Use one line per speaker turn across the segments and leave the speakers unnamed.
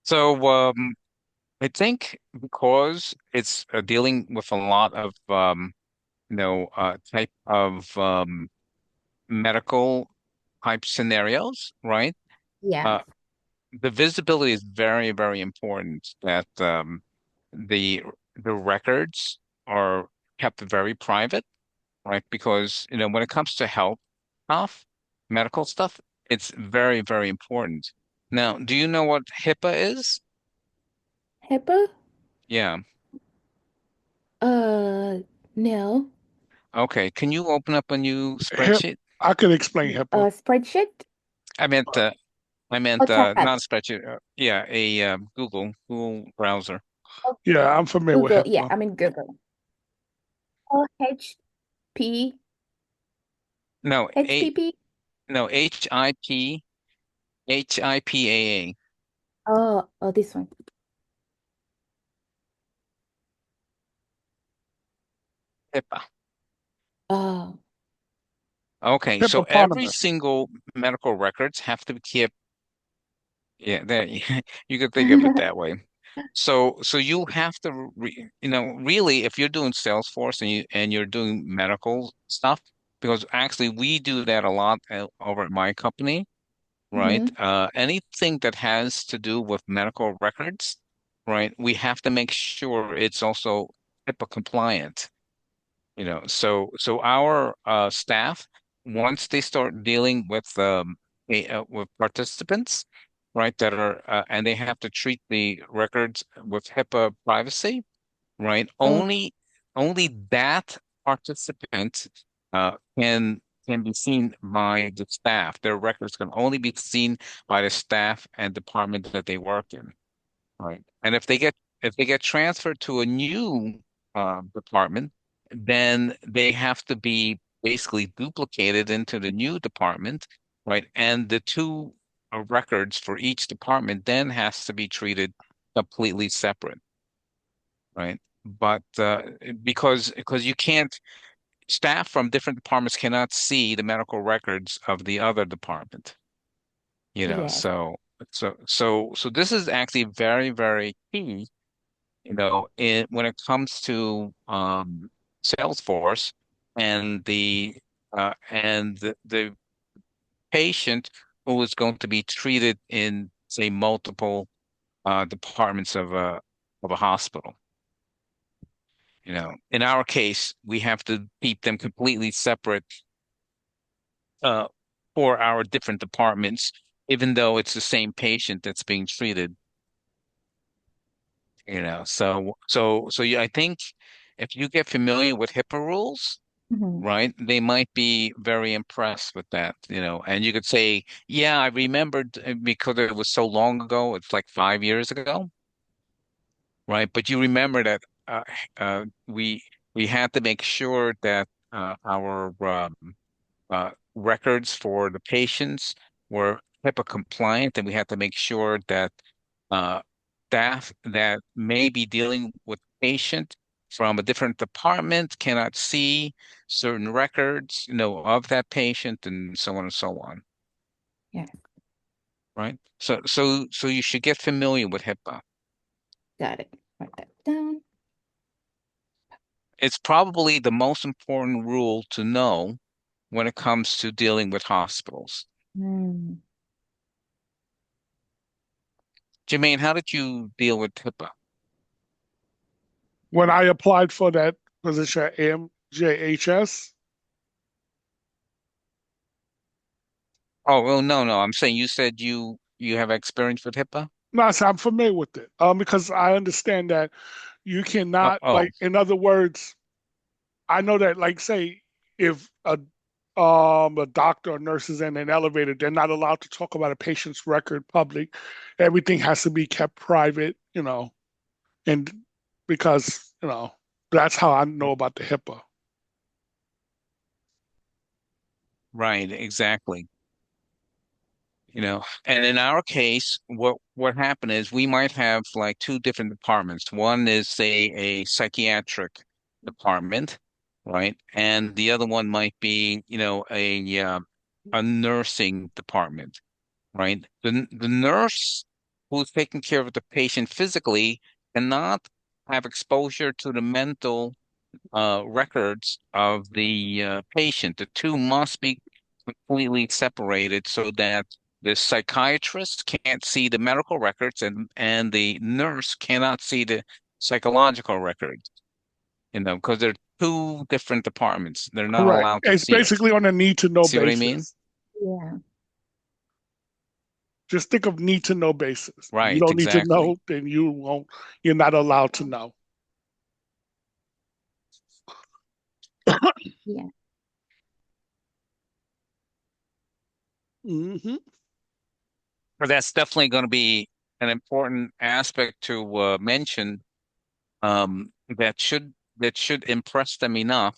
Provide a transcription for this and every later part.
So I think because it's dealing with a lot of type of medical type scenarios, right?
Yeah.
Uh, the visibility is very, very important that the the records are kept very private, right? Because when it comes to health stuff, medical stuff, it's very, very important. Now, do you know what HIPAA is?
HIPAA?
Yeah.
Uh, no.
Okay. Can you open up a new
Hip,
spreadsheet?
I could explain HIPAA.
Spreadsheet
I meant
Uh,
not
chat?
a spreadsheet. Yeah, a Google browser.
Oh,
yeah, I'm familiar with
Google. Yeah,
HIPAA.
I'm in Google. Oh,
No, a
HPP?
no HIPAA.
Oh, this one.
HIPAA.
Oh,
Okay, so every
Hippopotamus.
single medical records have to be kept. Yeah, there you could think of it that way. So you have to really if you're doing Salesforce and you're doing medical stuff because actually we do that a lot over at my company, right?
hmm.
Anything that has to do with medical records, right? We have to make sure it's also HIPAA compliant. So our staff, once they start dealing with participants, right, that are and they have to treat the records with HIPAA privacy, right?
Oh,
Only that participant can be seen by the staff. Their records can only be seen by the staff and department that they work in, right? And if they get transferred to a new department, then they have to be basically duplicated into the new department, right? And the two records for each department then has to be treated completely separate, right? But because you can't, staff from different departments cannot see the medical records of the other department,
yes.
so this is actually very, very key, when it comes to Salesforce and the patient who is going to be treated in, say, multiple departments of a hospital. In our case, we have to keep them completely separate uh, for our different departments, even though it's the same patient that's being treated. So yeah, I think if you get familiar with HIPAA rules,
Hmm.
right, they might be very impressed with that, and you could say, yeah, I remembered because it was so long ago, it's like 5 years ago, right? But you remember that uh, we had to make sure that our records for the patients were HIPAA compliant, and we had to make sure that uh, staff that may be dealing with patient from a different department cannot see certain records, of that patient, and so on and so on,
Yeah,
right? So you should get familiar with HIPAA.
got it. Write that down.
It's probably the most important rule to know when it comes to dealing with hospitals.
Mm.
Jermaine, how did you deal with HIPAA?
When I applied for that position at MJHS,
Oh, well, no, no. I'm saying you said you have experience with HIPAA.
no, I said I'm familiar with it. Because I understand that you
Oh,
cannot,
oh,
like, in other words, I know that, like, say, if a doctor or nurse is in an elevator, they're not allowed to talk about a patient's record public. Everything has to be kept private, and because, that's how I know about the HIPAA.
right, exactly. And in our case, what happened is we might have like two different departments. One is, say, a psychiatric department, right? And the other one might be, a nursing department, right? The nurse who's taking care of the patient physically cannot have exposure to the mental records of the patient. The two must be completely separated so that the psychiatrist can't see the medical records and the nurse cannot see the psychological records, because they're two different departments. They're not
Correct.
allowed to
It's
see it.
basically on a need to know
See what I mean?
basis.
Yeah.
Just think of need to know basis. You
Right,
don't need to
exactly.
know, then you're not allowed to know.
Yeah.
Hmm.
But that's definitely going to be an important aspect to mention, that should impress them enough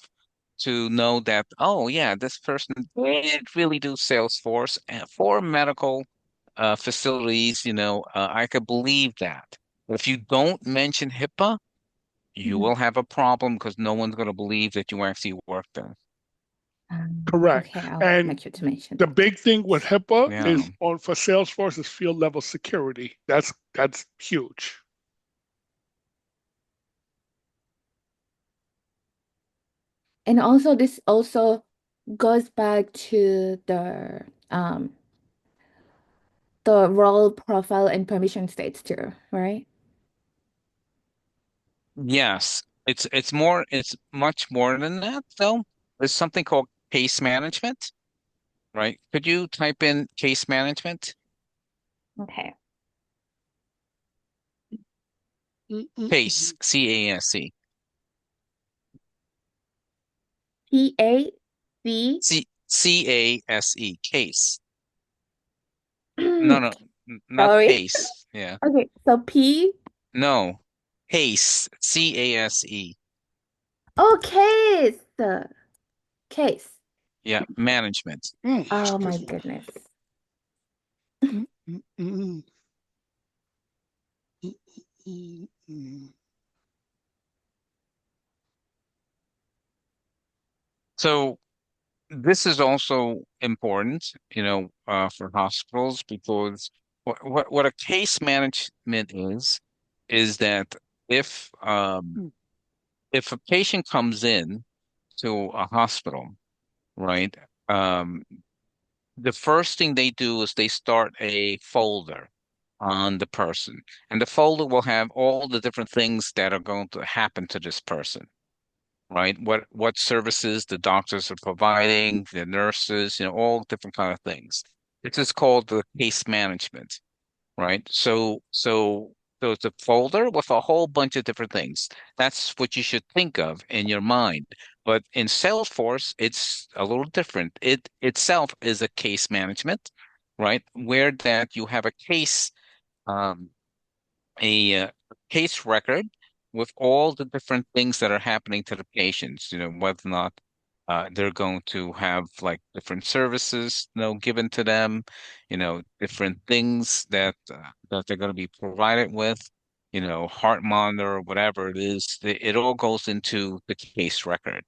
to know that, oh yeah, this person did really do Salesforce for medical facilities. I could believe that. But if you don't mention HIPAA, you
Mhm.
will have a problem because no one's going to believe that you actually worked there.
Correct.
Okay, I'll
And
make sure to mention
the
that.
big thing with HIPAA
Yeah.
is on for Salesforce is field level security. That's huge.
And also this also goes back to the role profile and permission states too, right?
Yes. It's much more than that, though. There's something called case management, right? Could you type in case management?
Okay.
Case, C-A-S-E.
PAC.
C-A-S-E, case. No, no, not
Sorry.
pace. Yeah.
Okay, so P.
No. Case, C-A-S-E.
Oh, case. Case.
Yeah, management.
Oh my
Excuse me.
goodness.
Mm, mm, mm, mm, mm, mm.
So this is also important, for hospitals because what a case management is that if um
Mm.
if a patient comes in to a hospital, right? Um, the first thing they do is they start a folder on the person, and the folder will have all the different things that are going to happen to this person, right? What services the doctors are providing, the nurses, all different kind of things. This is called the case management, right? So it's a folder with a whole bunch of different things. That's what you should think of in your mind. But in Salesforce, it's a little different. It itself is a case management, right? Where that you have um, a case record with all the different things that are happening to the patients, whether or not they're going to have like different services, given to them, different things that they're going to be provided with, heart monitor or whatever it is. It all goes into the case record,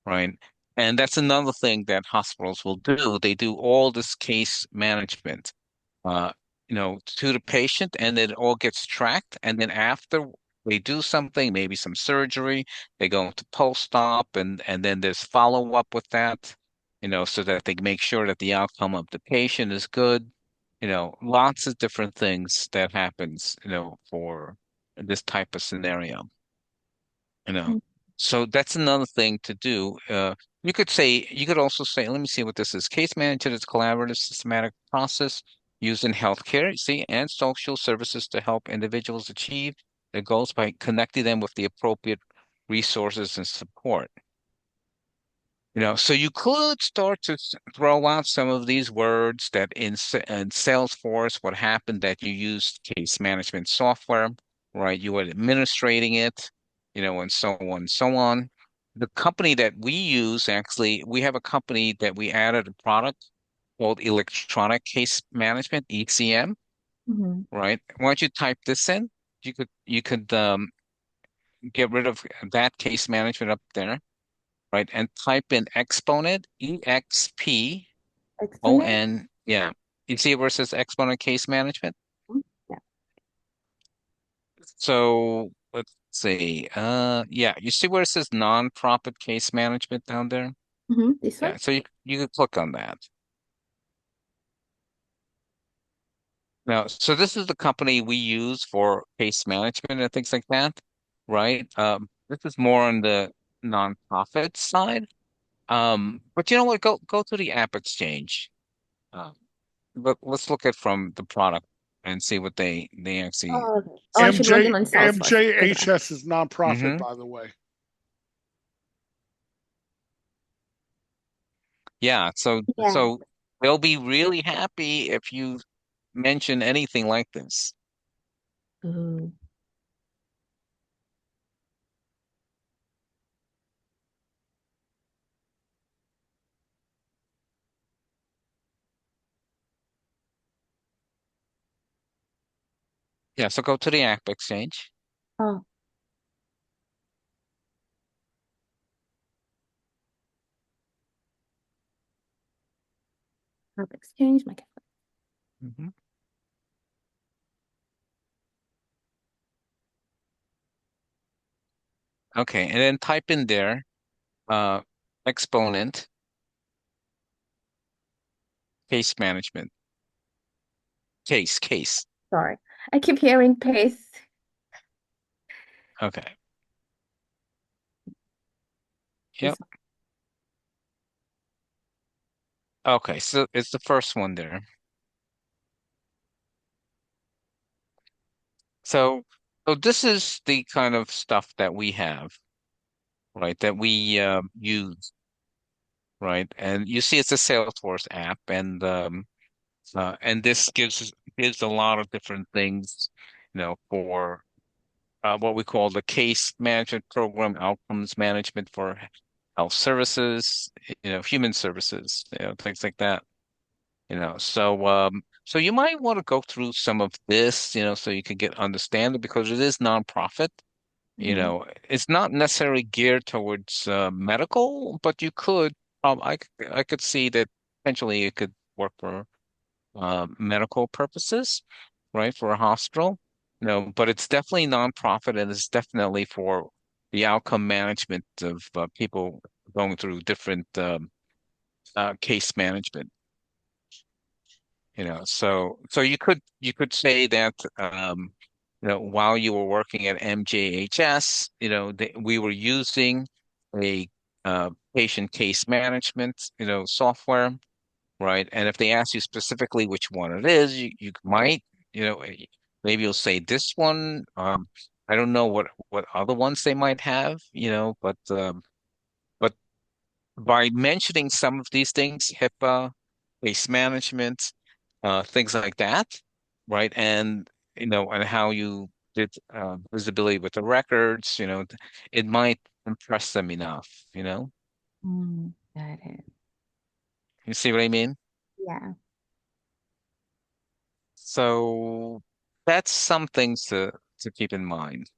right? And that's another thing that hospitals will do. They do all this case management uh, to the patient, and it all gets tracked. And then after they do something, maybe some surgery, they go into post-op, and then there's follow-up with that, so that they make sure that the outcome of the patient is good. Lots of different things that happens, for this type of scenario, you know.
Mm.
So that's another thing to do. You could also say, let me see what this is. Case management is a collaborative, systematic process used in healthcare, see, and social services to help individuals achieve their goals by connecting them with the appropriate resources and support. So you could start to throw out some of these words that in Salesforce, what happened that you used case management software, right? You were administrating it, and so on and so on. The company that we use, actually, we have a company that we added a product called Electronic Case Management, ECM,
Mhm.
right? Why don't you type this in? You could get rid of that case management up there, right? And type in Exponent, EXPON.
Exponent?
Yeah. You see where it says Exponent Case Management? So let's see. Yeah, you see where it says nonprofit case management down there?
This one?
Yeah, so you could click on that. Now, so this is the company we use for case management and things like that, right? This is more on the nonprofit side. But you know what? Go to the App Exchange. Uh, but let's look at from the product and see what they actually.
Oh, okay. Oh, I should log in
MJ
on Salesforce because I.
MJHS is nonprofit,
Hmm.
by the way.
Yeah, so
Yeah.
so they'll be really happy if you mention anything like this.
Ooh.
Yeah, so go to the App Exchange.
Oh, App Exchange, my.
Hmm. Okay, and then type in there uh exponent case management. Case.
Sorry. I keep hearing paste.
Okay.
This
Yep. Okay, so it's the first one there. So so this is the kind of stuff that we have, right? That we use, right? And you see it's a Salesforce app and this gives a lot of different things, for what we call the case management program, outcomes management for health services, human services, things like that. So you might want to go through some of this, so you can get understanding because it is nonprofit.
Mhm.
It's not necessarily geared towards medical, but you could, I could see that potentially it could work for medical purposes, right, for a hospital. But it's definitely nonprofit and it's definitely for the outcome management of people going through different case management. So you could say that while you were working at MJHS, we were using a patient case management, software, right? And if they ask you specifically which one it is, you might, maybe you'll say this one. I don't know what other ones they might have, but by mentioning some of these things, HIPAA, case management, things like that, right? And how you did visibility with the records, it might impress them enough.
Got it.
You see what I mean?
Yeah.
So that's some things to keep in mind,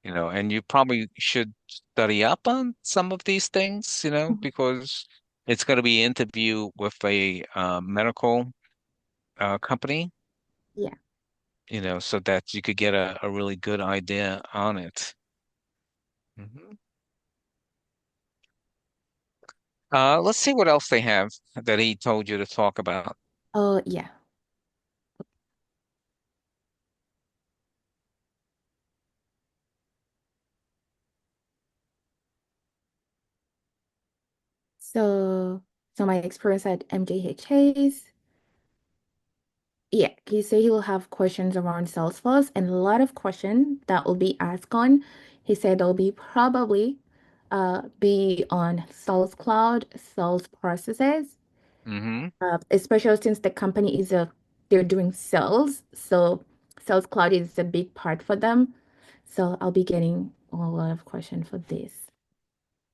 and you probably should study up on some of these things,
Mhm.
because it's going to be an interview with a medical company,
Yeah.
so that you could get a really good idea on it. Mhm. Let's see what else they have that he told you to talk about.
Oh, yeah. So, so my experience at MJHA's, yeah, he said he will have questions around Salesforce and a lot of questions that will be asked on. He said they'll be probably be on Sales Cloud, sales processes,
Hmm.
especially since the company is they're doing sales, so Sales Cloud is a big part for them. So I'll be getting a lot of questions for this.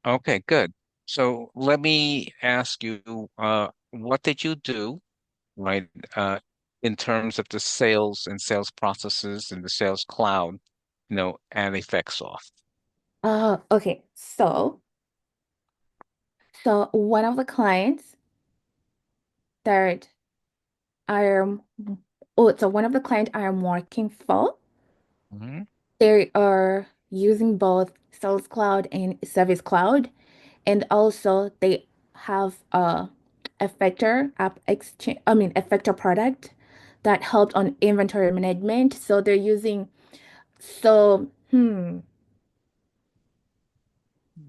Okay, good. So let me ask you, what did you do, right, in terms of the sales and sales processes and the sales cloud, and Effectsoft?
Okay. So one of the clients that I am, oh, so one of the client I am working for,
Hmm.
They are using both Sales Cloud and Service Cloud, and also they have a Effector app exchange, I mean Effector product that helped on inventory management. So they're using so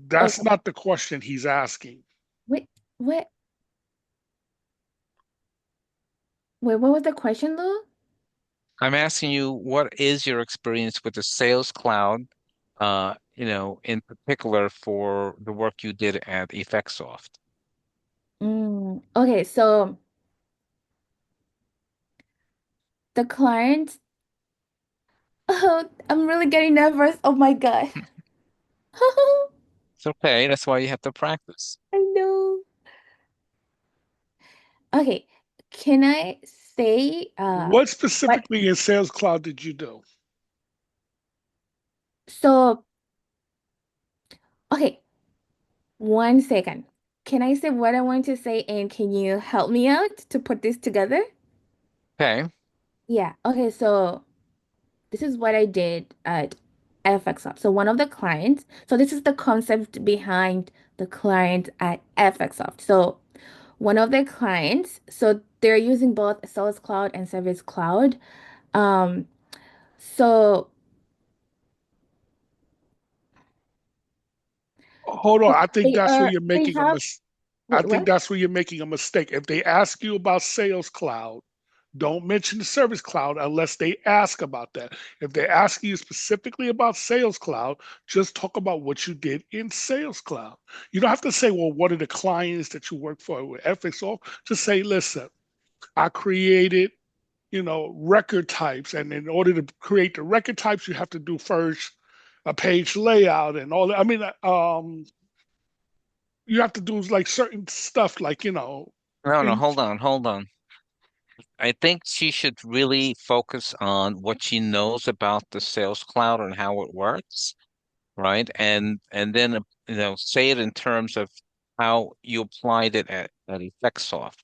That's
okay.
not the question he's asking.
Wait, what what was the question though?
I'm asking you, what is your experience with the Sales Cloud, in particular for the work you did at Effectsoft?
Okay, so the client, oh, I'm really getting nervous. Oh my God.
It's okay. That's why you have to practice.
I know. Okay, can I say
What
what
specifically in Sales Cloud did you do?
so okay, 1 second. Can I say what I want to say and can you help me out to put this together?
Okay.
Yeah, okay, so this is what I did at FXUp. So one of the clients, so this is the concept behind the client at FXUp. So one of the clients, so they're using both Sales Cloud and Service Cloud. Um, so
Hold on. I think
they
that's where
are
you're
they
making a
have
mis I
wait,
think
what?
that's where you're making a mistake. If they ask you about Sales Cloud, don't mention the Service Cloud unless they ask about that. If they ask you specifically about Sales Cloud, just talk about what you did in Sales Cloud. You don't have to say, well, what are the clients that you work for with FXO? Just say, listen, I created, record types. And in order to create the record types, you have to do first a page layout and all that. I mean, you have to do like certain stuff, like,
No, no,
in
hold on, hold on. I think she should really focus on what she knows about the Sales Cloud and how it works, right? And then say it in terms of how you applied it at Effectsoft,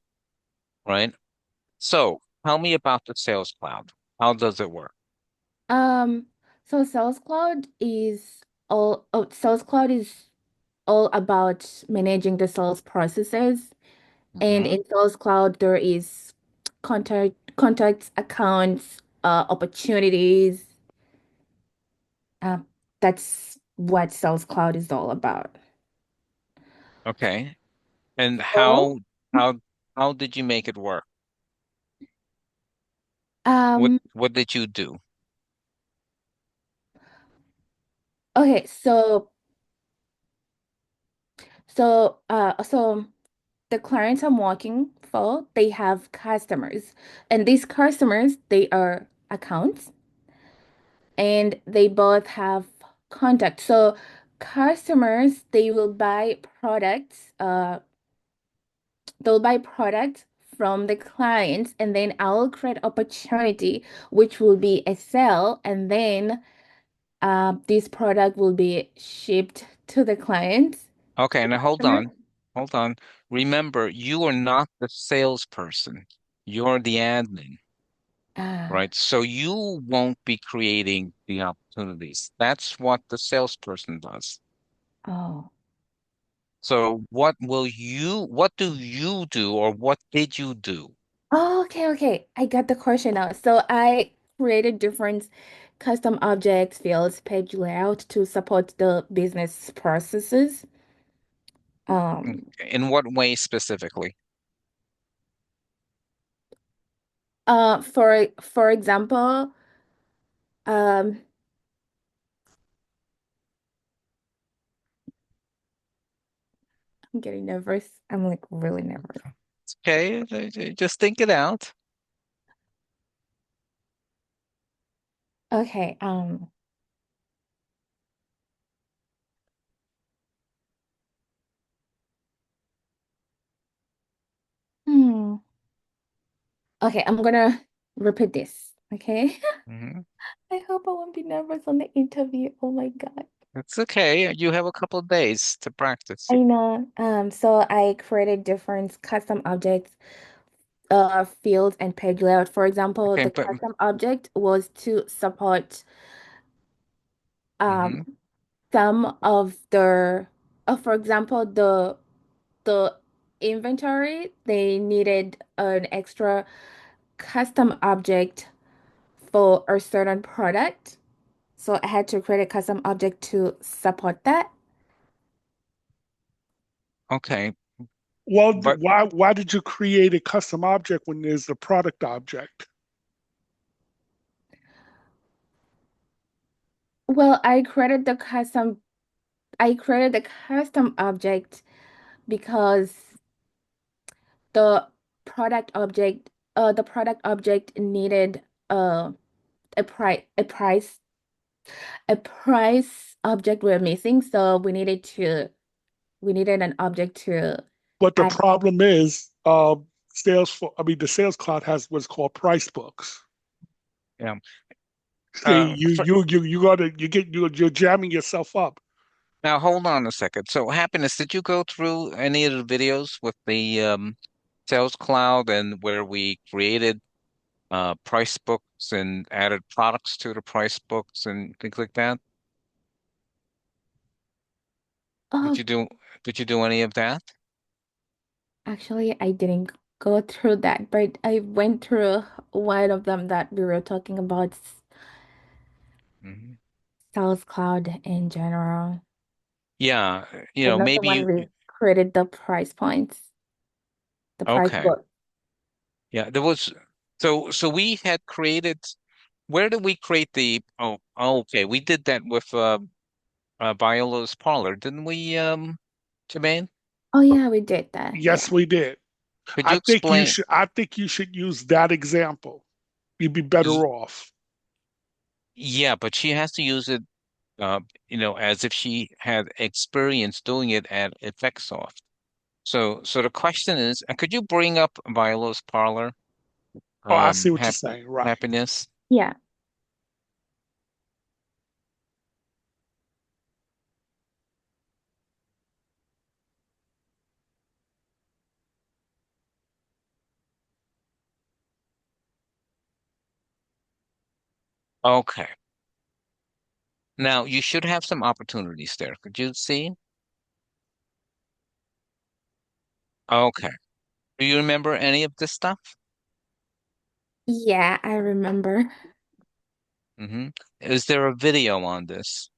right? So tell me about the Sales Cloud. How does it work?
Um, so Sales Cloud is all about managing the sales processes. And
Hmm.
in Sales Cloud, there is contacts, accounts, opportunities. Um, that's what Sales Cloud is all about.
Okay. And
So,
how did you make it work? What
um,
what did you do?
okay, so the clients I'm working for, they have customers, and these customers, they are accounts, and they both have contact. So customers, they'll buy products from the clients, and then I'll create opportunity, which will be a sale, and then this product will be shipped to the clients,
Okay,
the
now hold
customer.
on. Hold on. Remember, you are not the salesperson. You're the admin,
Ah,
right? So you won't be creating the opportunities. That's what the salesperson does.
oh.
So what do you do or what did you do?
Oh, okay, okay. I got the question now. So I created different custom objects, fields, page layout to support the business processes. Um,
In what way specifically?
for example, um, I'm getting nervous. I'm like really nervous.
It's okay, just think it out.
Okay, hmm. Okay, I'm gonna repeat this. Okay.
Hmm.
I hope I won't be nervous on the interview. Oh my God.
It's okay. You have a couple of days to practice.
I know. So I created different custom objects, fields and page layout. For example,
Okay,
the
but
custom object was to support.
Hmm.
um, some of the, for example, the inventory, they needed an extra custom object for a certain product. So I had to create a custom object to support that.
Okay,
Well,
but
why did you create a custom object when there's a product object?
Well, I created the custom object because the the product object needed a price object we're missing, so we needed an object to
But the
add.
problem is, the Sales Cloud has what's called price books.
yeah.
See,
For,
you're jamming yourself up.
now hold on a second. So, Happiness, did you go through any of the videos with the Sales Cloud and where we created price books and added products to the price books and things like that? Did
Oh,
you do did you do any of that?
actually, I didn't go through that, but I went through one of them that we were talking about
Hmm.
Sales Cloud in general.
Yeah,
But not the
maybe
one we created the price points, the price
okay.
book.
Yeah, there was so we had created where did we create the okay, we did that with Viola's Parlor, didn't we, Jermaine?
Oh yeah, we did that. Yeah.
Yes, we did.
Could you explain?
I think you should use that example. You'd be better
y-
off.
Yeah, but she has to use it as if she had experience doing it at Effectsoft. So the question is, could you bring up Viola's Parlor,
Oh, I see what you're
hap
saying. Right.
happiness?
Yeah.
Okay. Now you should have some opportunities there. Could you see? Okay. Do you remember any of this stuff?
Yeah, I remember.
Hmm. Is there a video on this?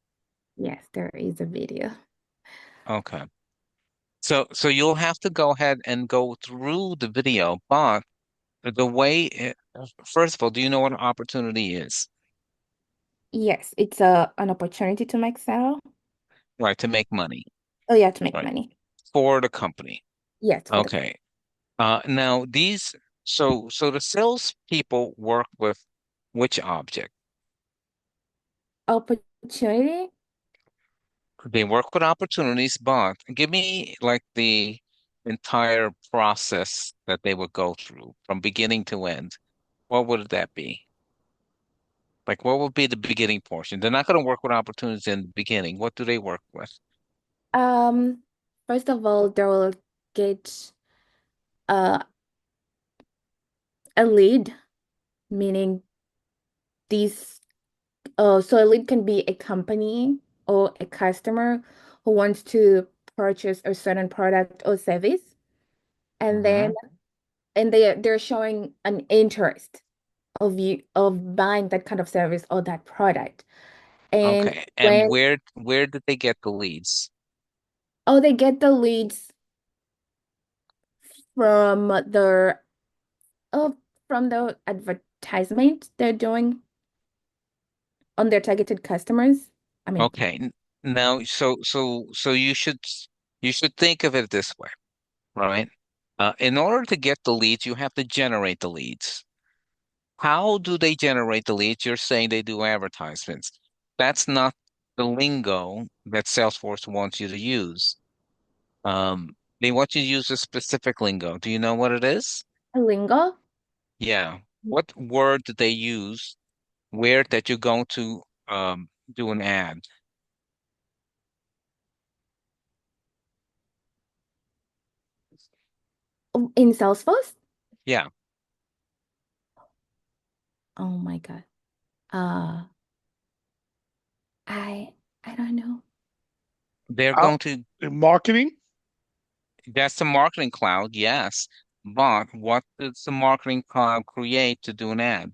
Yes, there is a video.
Okay. So you'll have to go ahead and go through the video, but the way first of all, do you know what an opportunity is?
Yes, it's a an opportunity to make sale.
Right, to make money,
Oh yeah, to make
right,
money.
for the company.
Yes, for the
Okay. Now so the salespeople work with which object?
opportunity.
They work with opportunities, but give me like the entire process that they would go through from beginning to end. What would that be? Like, what would be the beginning portion? They're not going to work with opportunities in the beginning. What do they work with?
Um, First of all, they will get uh, a lead, meaning these. So a lead can be a company or a customer who wants to purchase a certain product or service, and then
Hmm.
they're showing an interest of buying that kind of service or that product. And
Okay. And
when
where did they get the leads?
they get the leads from oh from the advertisement they're doing on their targeted customers. I mean,
Okay. Now, so you should think of it this way, right? In order to get the leads, you have to generate the leads. How do they generate the leads? You're saying they do advertisements. That's not the lingo that Salesforce wants you to use. They want you to use a specific lingo. Do you know what it is?
a lingo
Yeah. What word did they use where that you're going to do an ad?
in Salesforce.
Yeah.
Oh my God. Uh, I
They're
Out
going to,
in marketing
that's the marketing cloud, yes. But what does the marketing cloud create to do an ad?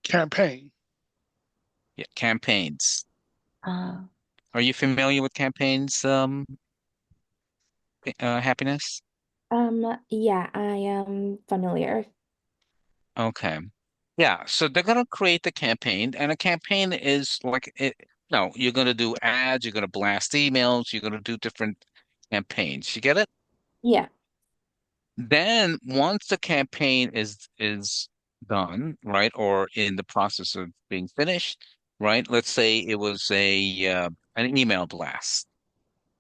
campaign.
Yeah, campaigns.
Uh,
Are you familiar with campaigns, happiness?
yeah, I am familiar.
Okay. Yeah, so they're going to create the campaign, and a campaign is like it. No, you're going to do ads, you're going to blast emails, you're going to do different campaigns. You get it?
Yeah,
Then once the campaign is done, right, or in the process of being finished, right? Let's say it was a an email blast,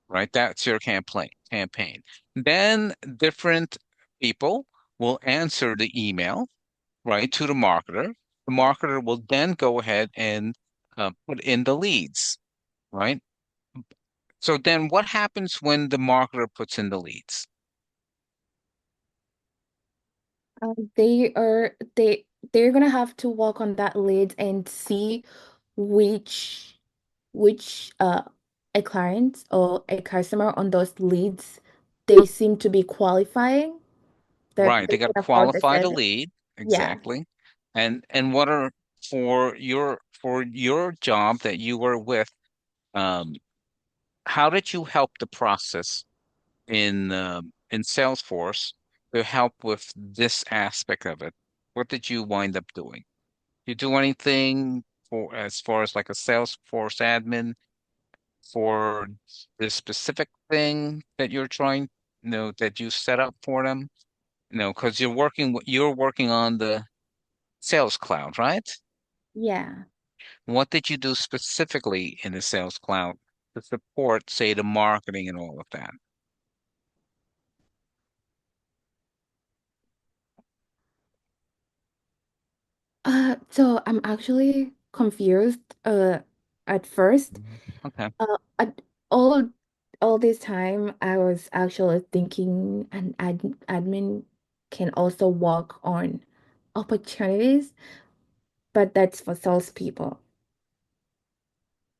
right? That's your campaign. Then different people will answer the email, right, to the marketer. The marketer will then go ahead and put in the leads, right? So then what happens when the marketer puts in the leads?
they're gonna have to work on that lead and see which which a client or a customer on those leads they seem to be qualifying that
Right,
they
they got to
can afford the
qualify the
service.
lead,
Yeah.
exactly. And what are for your job that you were with, um, how did you help the process in Salesforce to help with this aspect of it? What did you wind up doing? You do anything for as far as like a Salesforce admin for this specific thing that you're trying, that you set up for them? No, because you're working on the Sales Cloud, right?
Yeah.
What did you do specifically in the Sales Cloud to support, say, the marketing and all of that?
So I'm actually confused at first.
Mhm. Okay.
At all this time I was actually thinking an admin can also work on opportunities, but that's for salespeople.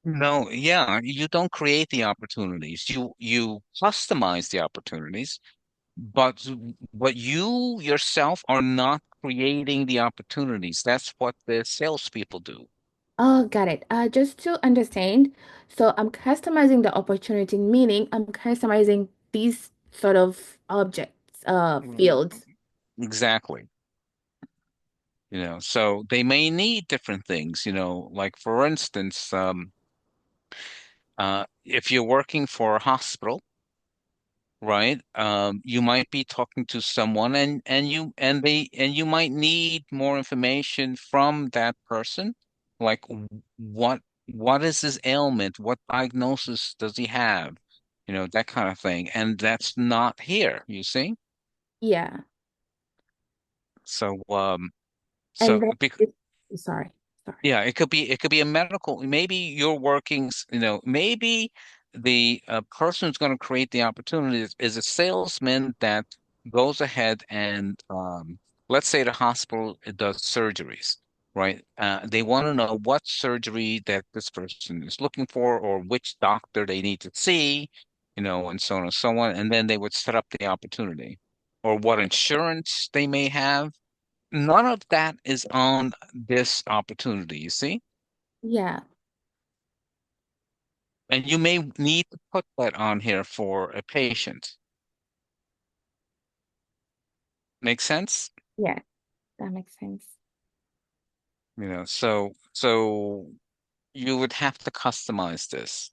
No, yeah, you don't create the opportunities. You customize the opportunities, but you yourself are not creating the opportunities. That's what the salespeople do.
Oh, got it. Just to understand, so I'm customizing the opportunity, meaning I'm customizing these sort of objects,
Mm,
fields.
exactly. So they may need different things, like for instance, if you're working for a hospital, right? You might be talking to someone and you might need more information from that person, like what is his ailment? What diagnosis does he have? That kind of thing. And that's not here, you see?
Yeah.
So
And
so
then,
bec
sorry, sorry.
yeah, it could be a medical. Maybe you're working, maybe the person who's going to create the opportunities is a salesman that goes ahead and let's say the hospital does surgeries, right? They want to know what surgery that this person is looking for or which doctor they need to see, and so on and so on, and then they would set up the opportunity or what insurance they may have. None of that is on this opportunity, you see?
Yeah.
And you may need to put that on here for a patient. Make sense?
Yeah, that makes sense.
So you would have to customize this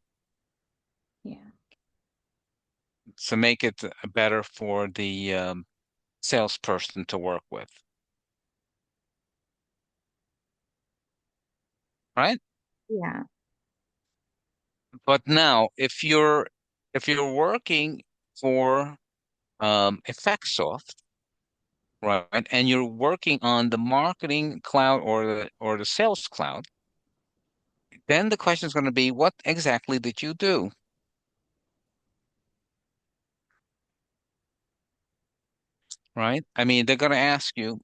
Yeah.
to make it better for the salesperson to work with, right?
Yeah.
But now, if you're working for Effectsoft, right, and you're working on the marketing cloud or the sales cloud, then the question is going to be, what exactly did you do, right? I mean, they're going to ask you,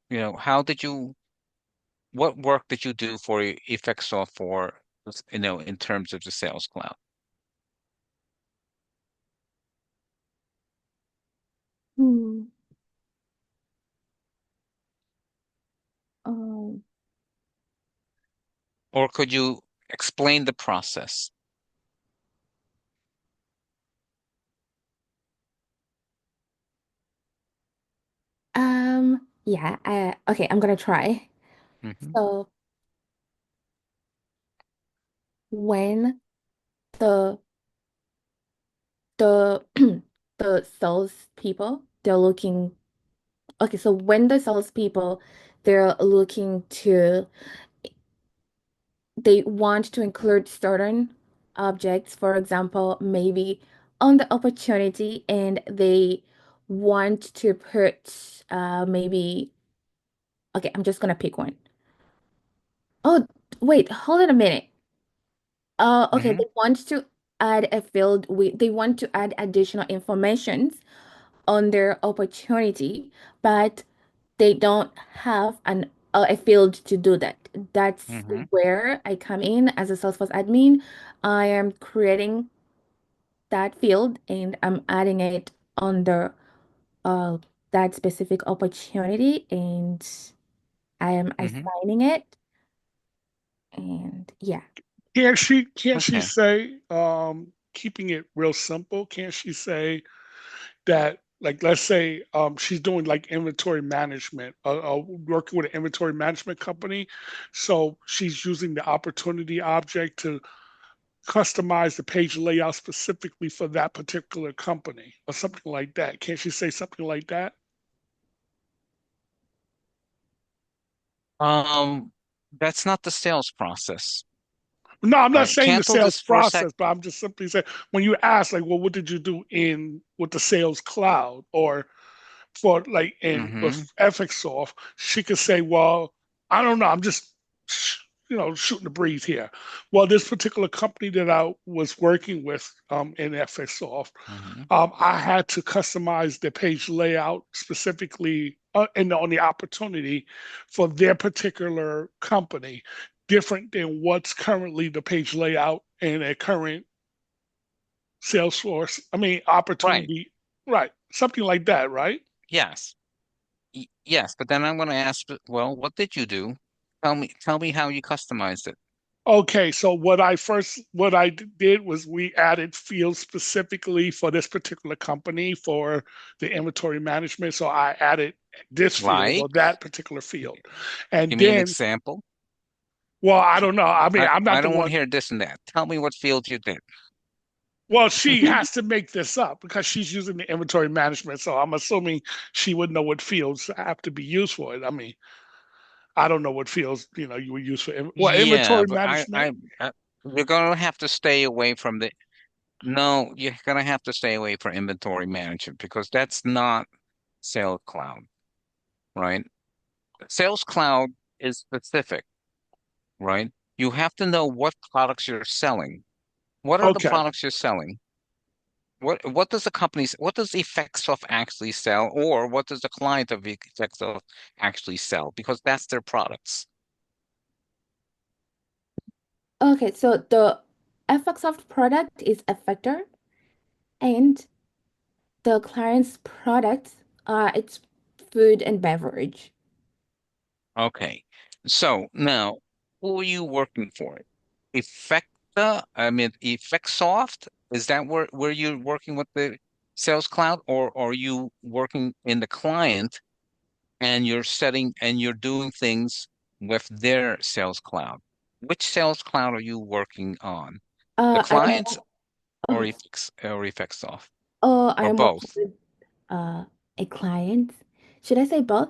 what work did you do for Effectsoft for in terms of the Sales Cloud.
Hmm. Um,
Or could you explain the process?
yeah, okay, I'm gonna try.
Hmm.
So when the the the salespeople they're looking okay, so when the salespeople they're looking to they want to include certain objects, for example, maybe on the opportunity, and they want to put maybe okay, I'm just gonna pick one. Oh, wait, hold on a minute. Okay,
Hmm.
they want to add a field with they want to add additional informations on their opportunity, but they don't have a field to do that. That's
Hmm.
where I come in as a Salesforce admin. I am creating that field and I'm adding it under uh that specific opportunity, and I am
Hmm.
assigning it. And yeah.
Can't she
Okay.
say, keeping it real simple, can't she say that, like, let's say she's doing like inventory management, working with an inventory management company, so she's using the opportunity object to customize the page layout specifically for that particular company or something like that. Can't she say something like that?
Um, that's not the sales process,
No, I'm not
right?
saying the
Cancel
sales
this for a sec.
process, but I'm just simply saying when you ask, like, well, what did you do in with the sales cloud or for like in with
Hmm.
FXoft, she could say, well, I don't know, I'm just shooting the breeze here. Well, this particular company that I was working with in FXoft,
Hmm.
I had to customize the page layout specifically and on the opportunity for their particular company, different than what's currently the page layout in a current Salesforce. I mean,
Right.
opportunity, right? Something like that, right?
Yes. Yes, but then I'm going to ask, well, what did you do? Tell me how you customized it.
Okay, so what I did was we added fields specifically for this particular company for the inventory management. So I added this field or
Like,
that particular field. And
give me an
then,
example.
well, I don't know. I mean,
I,
I'm not
I
the
don't want
one.
to hear this and that. Tell me what field you did.
Well, she has to make this up because she's using the inventory management. So I'm assuming she would know what fields have to be used for it. I mean, I don't know what fields, you would use for
Yeah,
inventory
but
management.
you're going to have to stay away from the, no, you're going to have to stay away from inventory management because that's not Sales Cloud, right? Sales Cloud is specific, right? You have to know what products you're selling. What are the
Okay.
products you're selling? What does the company, what does Effectsoft actually sell, or what does the client of Effectsoft actually sell? Because that's their products.
Okay, so the FXsoft product is Effector, and the client's products are it's food and beverage.
Okay. So now, who are you working for? Effectsoft? Is that where you're working with the Sales Cloud, or are you working in the client and you're setting and you're doing things with their Sales Cloud? Which Sales Cloud are you working on? The
I am
client or
oh,
Effectsoft,
I
or
am working
both?
with uh a client. Should I say both?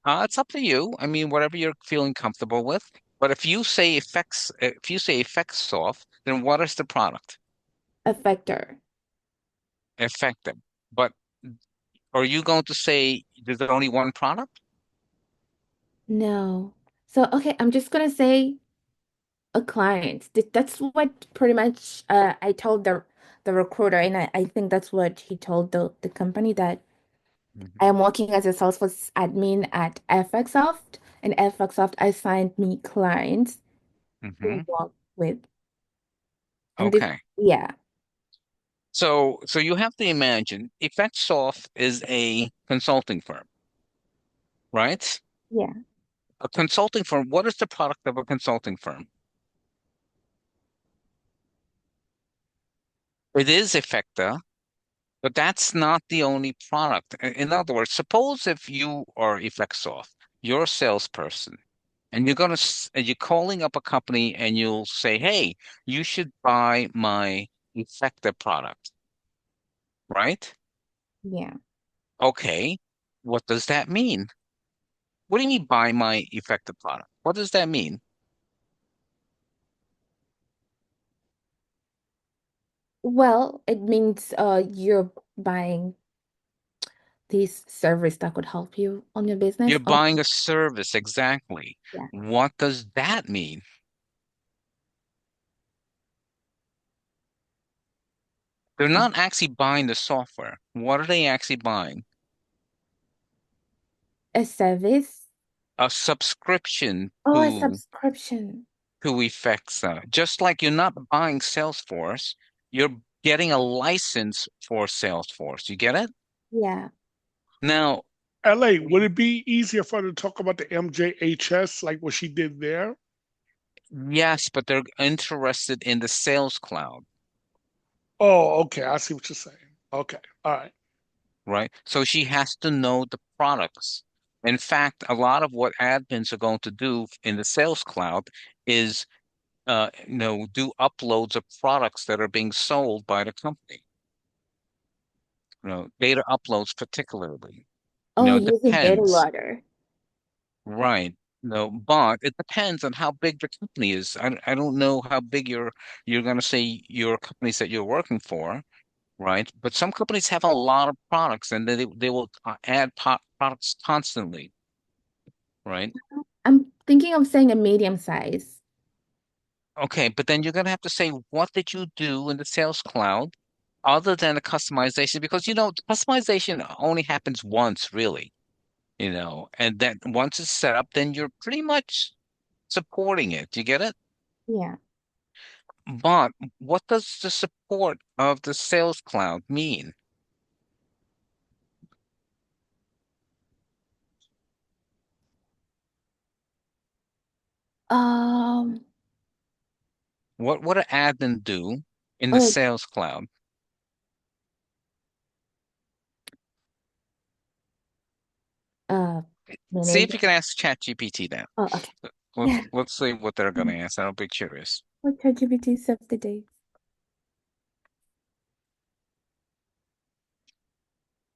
It's up to you. I mean, whatever you're feeling comfortable with. But if you say Effectsoft, then what is the product?
Effector.
Effective. But are you going to say there's only one product?
No. So okay, I'm just gonna say a client. That's what pretty much I told the recruiter, and I think that's what he told the company that I
Mhm.
am working as a Salesforce admin at FXsoft, and FXsoft assigned me clients. to
Hmm.
work with. And this,
Okay.
yeah,
So you have to imagine Effectsoft is a consulting firm, right?
yeah,
A consulting firm, what is the product of a consulting firm? It is Effecta, but that's not the only product. In other words, suppose if you are Effectsoft, you're a salesperson, and you're calling up a company and you'll say, "Hey, you should buy my Effecta product," right?
yeah.
Okay, what does that mean? What do you mean buy my Effecta product? What does that mean?
Well, it means you're buying this service that could help you on your business.
You're
Or
buying a service, exactly.
yeah,
What does that mean? They're
uh,
not actually buying the software. What are they actually buying?
a service.
A subscription
Oh, a subscription.
to Effectsa. Just like you're not buying Salesforce, you're getting a license for Salesforce. You get it?
Yeah.
Now,
LA, would it be easier for her to talk about the MJHS like what she did there?
yes, but they're interested in the Sales Cloud,
Oh, okay. I see what you're saying. Okay. All right.
right? So she has to know the products. In fact, a lot of what admins are going to do in the Sales Cloud is do uploads of products that are being sold by the company. Data uploads particularly.
Oh,
It
using data
depends,
loader.
right? But it depends on how big the company is. I don't know how big you're going to say your companies that you're working for, right? But some companies have a lot of products, and they will add products constantly, right?
I'm thinking of saying a medium size.
Okay, but then you're going to have to say, what did you do in the Sales Cloud other than the customization? Because, customization only happens once, really, and then once it's set up, then you're pretty much supporting it. Do you get it?
Yeah.
But what does the support of the Sales Cloud mean?
Um,
What would an admin do in the
oh,
Sales Cloud?
uh,
See
manage.
if you can ask ChatGPT that.
Oh, okay.
Let's
Yeah.
let's see what they're going to answer. I'll be curious.
What ChatGPT saved the day.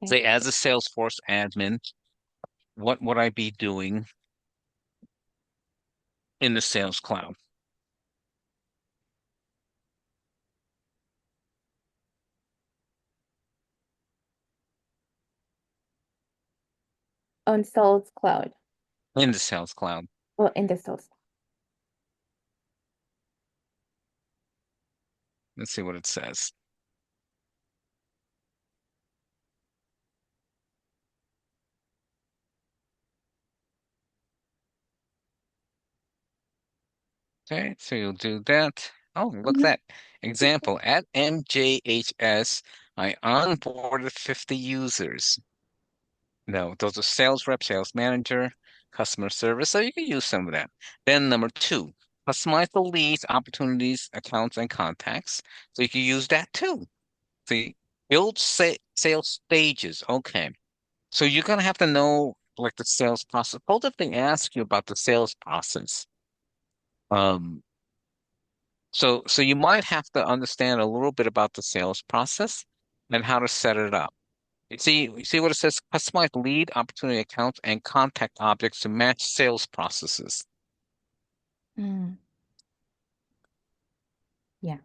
Okay.
Say, as a Salesforce admin, what would I be doing in the Sales Cloud?
On Sales Cloud.
In the Sales Cloud.
Oh, in the Sales.
Let's see what it says. Okay, so you'll do that. Oh, look at
Mhm.
that. Example, at MJHS, I onboarded 50 users. No, those are sales rep, sales manager, customer service. So you can use some of that. Then number two, customize the leads, opportunities, accounts, and contacts. So you can use that too. See, build sales stages. Okay. So you're gonna have to know like the sales process. Suppose if they ask you about the sales process. Um, so you might have to understand a little bit about the sales process and how to set it up. You see what it says? Customize lead, opportunity accounts, and contact objects to match sales processes.
Mm, yeah.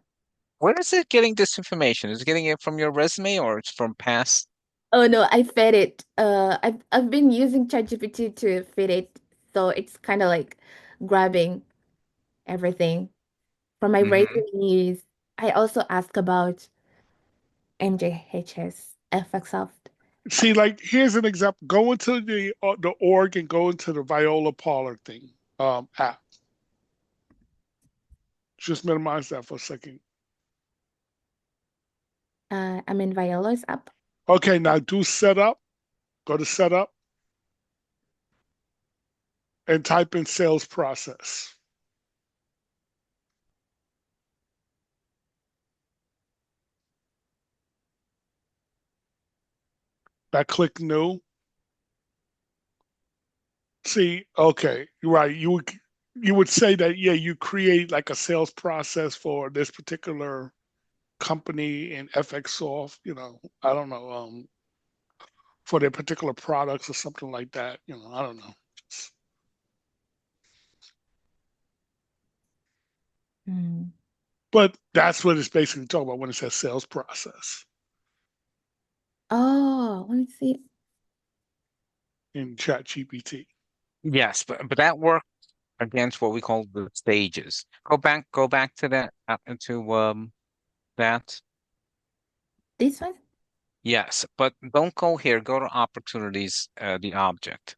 Where is it getting this information? Is it getting it from your resume or it's from past?
Oh no, I fed it. I've been using ChatGPT to feed it, so it's kind of like grabbing everything from my
Hmm.
resumes. I also ask about MJHS, FXsoft.
See, like here's an example. Go into the org and go into the Viola Pollard thing app. Just minimize that for a second.
I'm in Viola's app.
Okay, now do setup. Go to setup and type in sales process. Now click new. See, okay, right. You would say that, yeah, you create like a sales process for this particular company in FXsoft, I don't know, for their particular products or something like that. I don't know.
Hmm.
But that's what it's basically talking about when it says sales process
Oh, let me see.
in ChatGPT.
Yes, but that works against what we call the stages. Go back to that into that.
This one?
Yes, but don't go here. Go to opportunities, the object.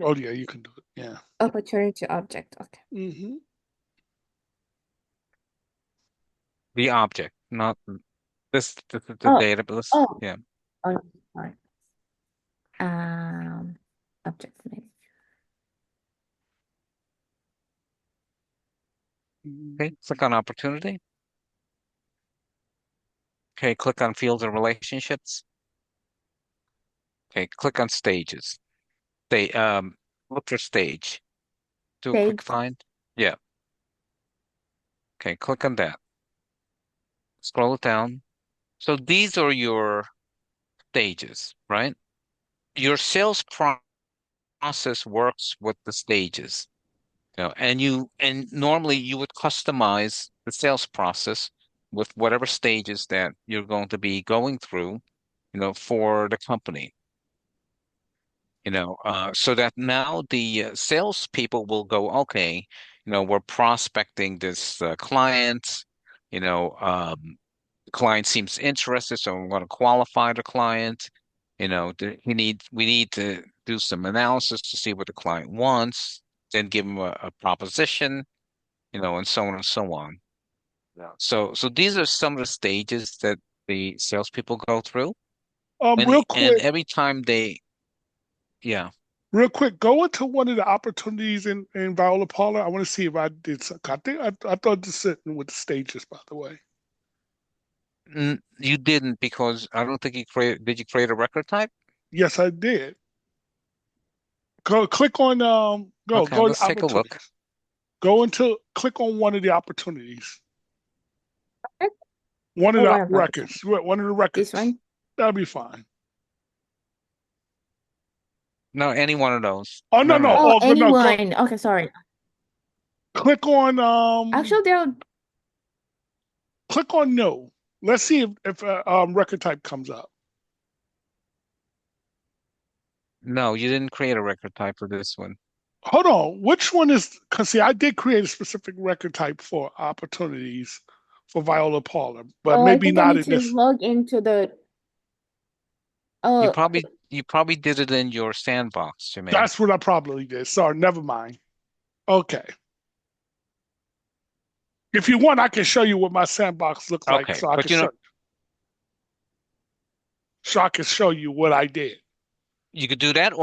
Oh yeah, you can do it. Yeah.
Opportunity object. Okay.
Hmm.
The object, not the
Oh,
database.
oh,
Yeah.
oh, sorry. Um, object maybe.
Okay, click on opportunity. Okay, click on fields and relationships. Okay, click on stages. They look for stage. Do a quick
Stage.
find. Yeah. Okay, click on that. Scroll it down. So these are your stages, right? Your sales process works with the stages. And normally you would customize the sales process with whatever stages that you're going to be going through, for the company. So that now the salespeople will go, okay, we're prospecting this client, the client seems interested, so we want to qualify the client. We need to do some analysis to see what the client wants, then give them a proposition, and so on and so on. Yeah. So these are some of the stages that the salespeople go through, and
Real
and
quick,
every time yeah.
real quick, go into one of the opportunities in Viola Parlor. I want to see if I did something. I thought this sitting with the stages, by the way.
You didn't because I don't think did you create a record type?
Yes, I did. Go click on
Okay,
go to
let's take a look.
opportunities. Go into click on one of the opportunities. One of
Oh,
the
what about this one?
records. One of the
This
records.
one?
That'll be fine.
No, any one of those.
Oh no
No,
no.
no.
Oh,
Oh but no. Go
anyone. Okay, sorry.
click on
Actually, there.
click on no. Let's see if record type comes up.
No, you didn't create a record type for this one.
Hold on. Which one is? Because see, I did create a specific record type for opportunities for Viola Parlor, but
Oh, I
maybe
think I
not
need
in
to
this.
log into the.
You
Oh,
probably you probably did it in your sandbox, Jermaine.
That's what I probably did. Sorry, never mind. Okay. If you want, I can show you what my sandbox looks like,
Okay,
so I
but
can show you what I did.
you could do that,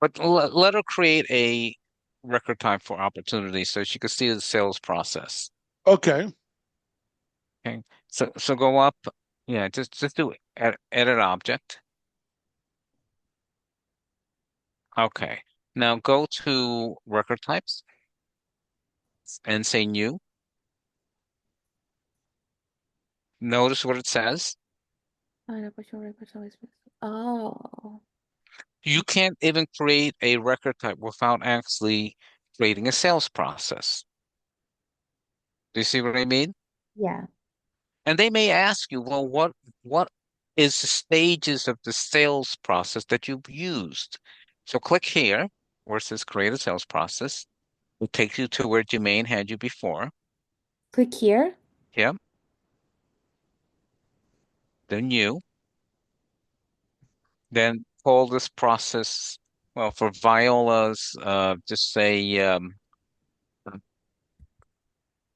but let her create a record type for opportunity so she could see the sales process.
Okay.
Okay, so go up, yeah, just do edit object. Okay, now go to record types and say new. Notice what it says.
oh.
You can't even create a record type without actually creating a sales process. Do you see what I mean?
Yeah.
And they may ask you, well, what is the stages of the sales process that you've used? So click here where it says create a sales process. It takes you to where Jermaine had you before.
Click here.
Yeah. Then new. Then call this process, well, for Viola's, just say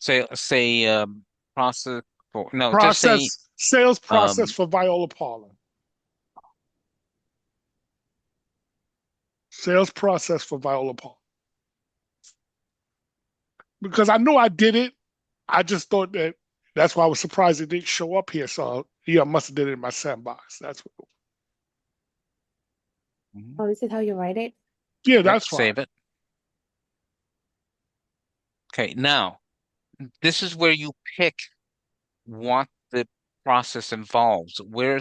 say process for no, just say
Process, sales process
um
for Viola Parlor. Sales process for Viola Parlor. Because I knew I did it. I just thought that's why I was surprised it didn't show up here. So yeah, I must have did it in my sandbox. That's what.
mhm.
Oh, this is how you write it?
Yeah,
Yep,
that's fine.
save it. Okay, now this is where you pick what the process involves. Where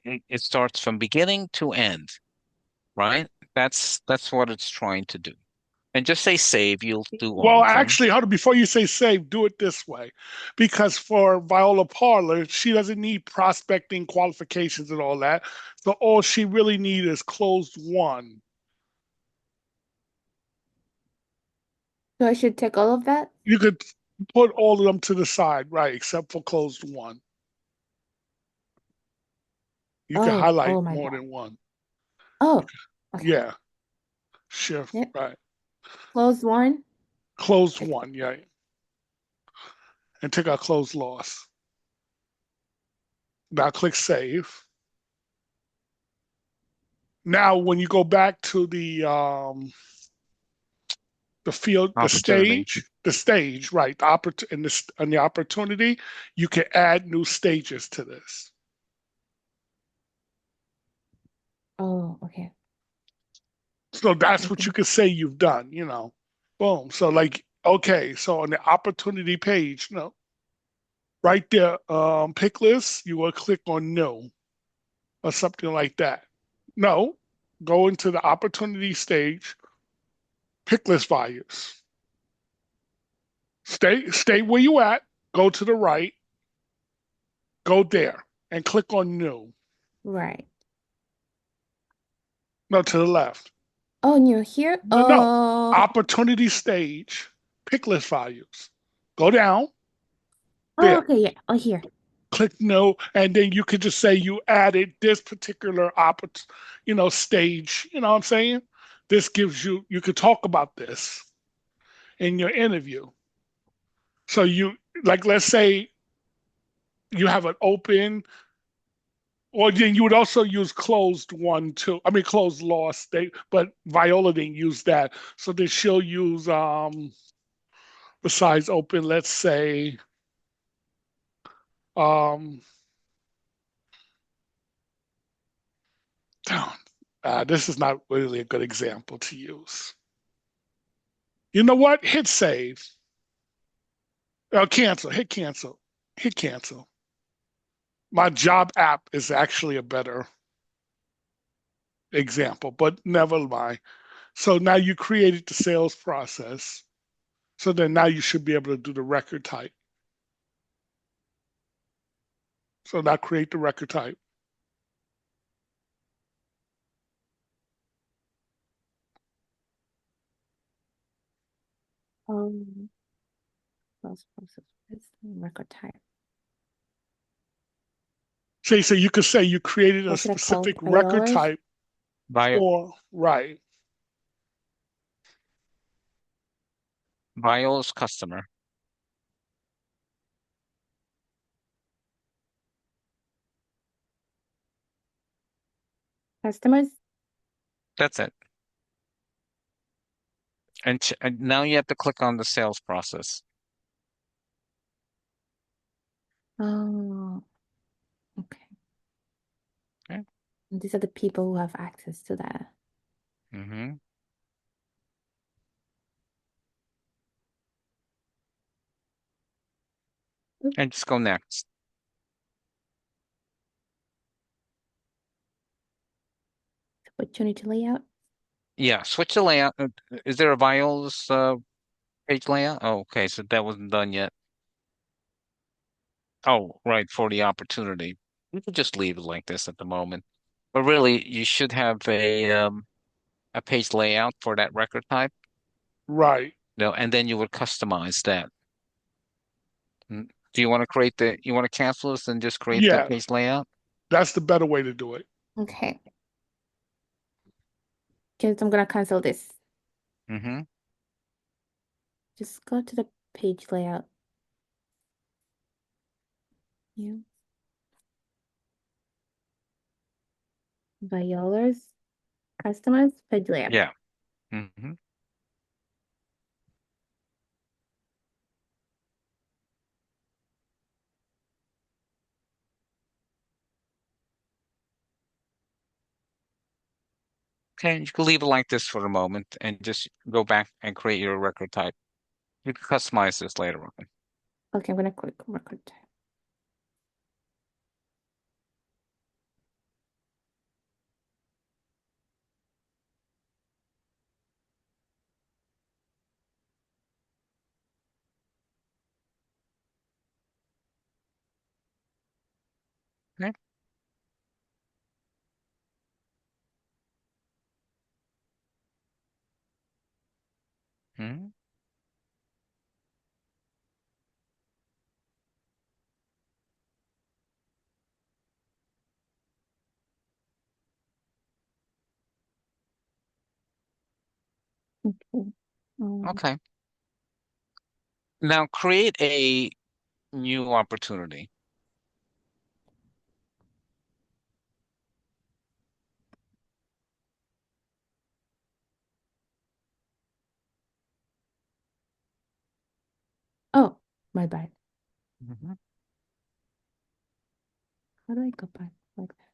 it starts from beginning to end, right? That's what it's trying to do. And just say save, you'll do all
Well,
of them.
actually, hold on, before you say save, do it this way. Because for Viola Parlor, she doesn't need prospecting qualifications and all that. So all she really needs is closed one.
So I should take all of that?
You could put all of them to the side, right, except for closed one. You can highlight
Oh my
more
God.
than one.
Oh, okay.
Yeah, shift,
Yep.
right.
Close one.
Closed
Take
one, yeah. And take out closed loss. Now click save. Now, when you go back to the field,
Opportunity.
the stage, right? In the opportunity, you can add new stages to this.
Oh, okay.
So that's
I
what you
think.
could say you've done, Boom. So like, okay, so on the opportunity page, no, right there, pick list, you will click on no or something like that. No, go into the opportunity stage, pick list values. Stay where you at, go to the right, go there, and click on new.
Right.
No, to the left.
Oh, new here?
No.
Oh,
Opportunity stage, pick list values. Go down
oh,
there,
okay, yeah. Oh, here.
click no, and then you could just say you added this particular stage. You know what I'm saying? This gives you could talk about this in your interview. So like, let's say you have an open, or then you would also use closed one too. I mean, closed loss. But Viola didn't use that. So then she'll use besides open, let's say um this is not really a good example to use. You know what? Hit save. Cancel. Hit cancel. Hit cancel. My job app is actually a better example, but never mind. So now you created the sales process. So then now you should be able to do the record type. So now create the record type.
Um, close process. It's record type.
So you could say you created a
What should I call
specific
it?
record
Viola's
type
Bio
for, right.
Viola's customer.
customers?
That's it. And now you have to click on the sales process.
Oh, okay.
Okay.
And these are the people who have access to that.
Mm-hmm.
Oops.
And just go next.
Opportunity layout.
Yeah, switch the layout. Is there a Viola's page layout? Oh, okay, so that wasn't done yet. Oh, right, for the opportunity. You could just leave it like this at the moment. But really, you should have a page layout for that record type.
Right.
And then you would customize that. Do you want to you want to cancel this and just create the
Yeah,
page layout?
that's the better way to do it.
Okay. Okay, so I'm gonna cancel this.
Mm-hmm.
Just go to the Page layout. You. Viola's customers, page layout.
Yeah. Hmm. Okay, you can leave it like this for a moment and just go back and create your record type. You can customize this later on.
Okay, I'm gonna click record type.
Okay. Mhm.
Okay.
Okay. Now create a new opportunity.
Oh, my bad.
Mhm.
How do I go back like that?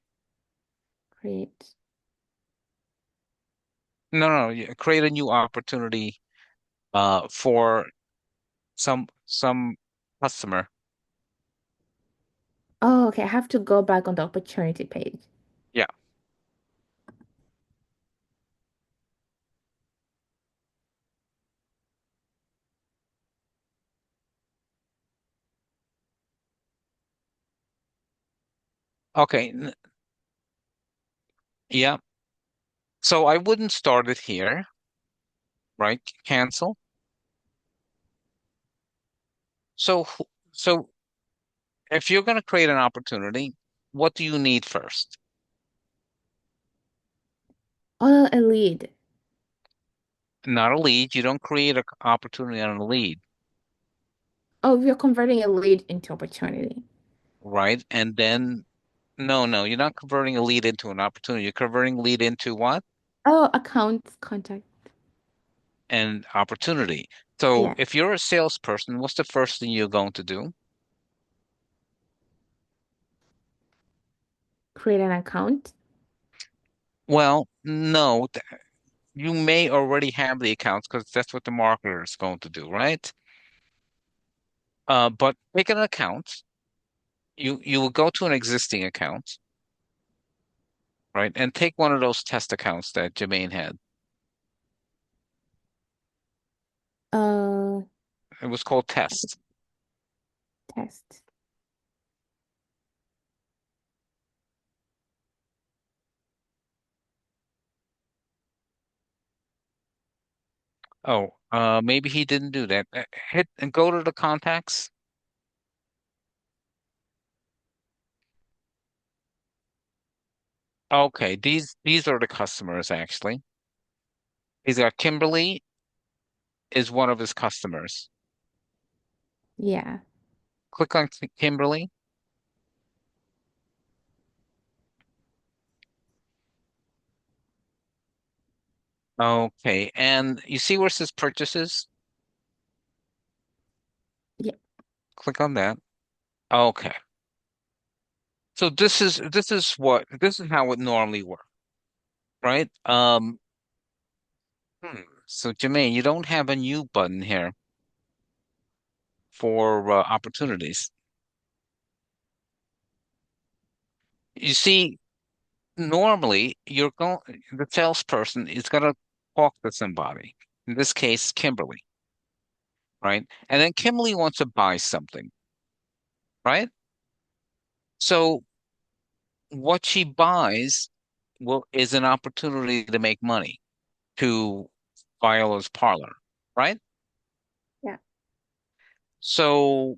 Create.
No, create a new opportunity for some customer.
Oh, okay. I have to go back on the opportunity page.
Yeah. Okay. Yeah. So I wouldn't start it here, right? Cancel. So if you're going to create an opportunity, what do you need first?
Oh, a lead.
Not a lead. You don't create an opportunity on a lead,
Oh, we're converting a lead into opportunity.
right? And then, no, you're not converting a lead into an opportunity. You're converting lead into what?
Oh, accounts contact.
An opportunity. So
Yeah.
if you're a salesperson, what's the first thing you're going to do?
Create an account.
Well, no, you may already have the accounts because that's what the marketer is going to do, right? But make an account. You will go to an existing account, right? And take one of those test accounts that Jermaine had.
Uh,
It was called test.
test.
Oh, maybe he didn't do that. Hit and go to the contacts. Okay, these are the customers actually. He's got Kimberly is one of his customers.
Yeah.
Click on Kimberly. Okay, and you see where it says purchases?
Yeah.
Click on that. Okay. So this is how it normally works, right? So Jermaine, you don't have a new button here for opportunities. You see, normally the salesperson is gonna talk to somebody. In this case, Kimberly, right? And then Kimberly wants to buy something, right? So what she buys is an opportunity to make money to Viola's parlor, right?
Yeah.
So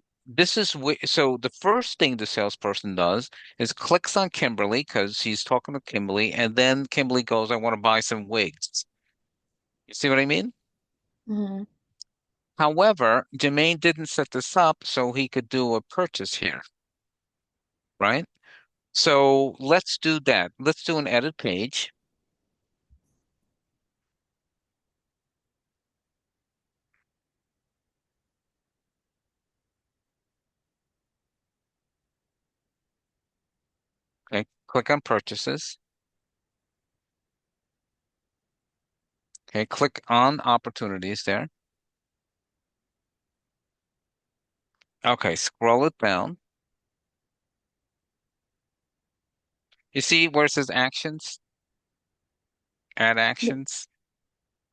so the first thing the salesperson does is clicks on Kimberly because he's talking to Kimberly, and then Kimberly goes, "I want to buy some wigs." You see what I mean?
Hmm.
However, Jermaine didn't set this up so he could do a purchase here, right? So let's do that. Let's do an edit page. Okay, click on purchases. Okay, click on opportunities there. Okay, scroll it down. You see where it says actions? Add
Yeah.
actions.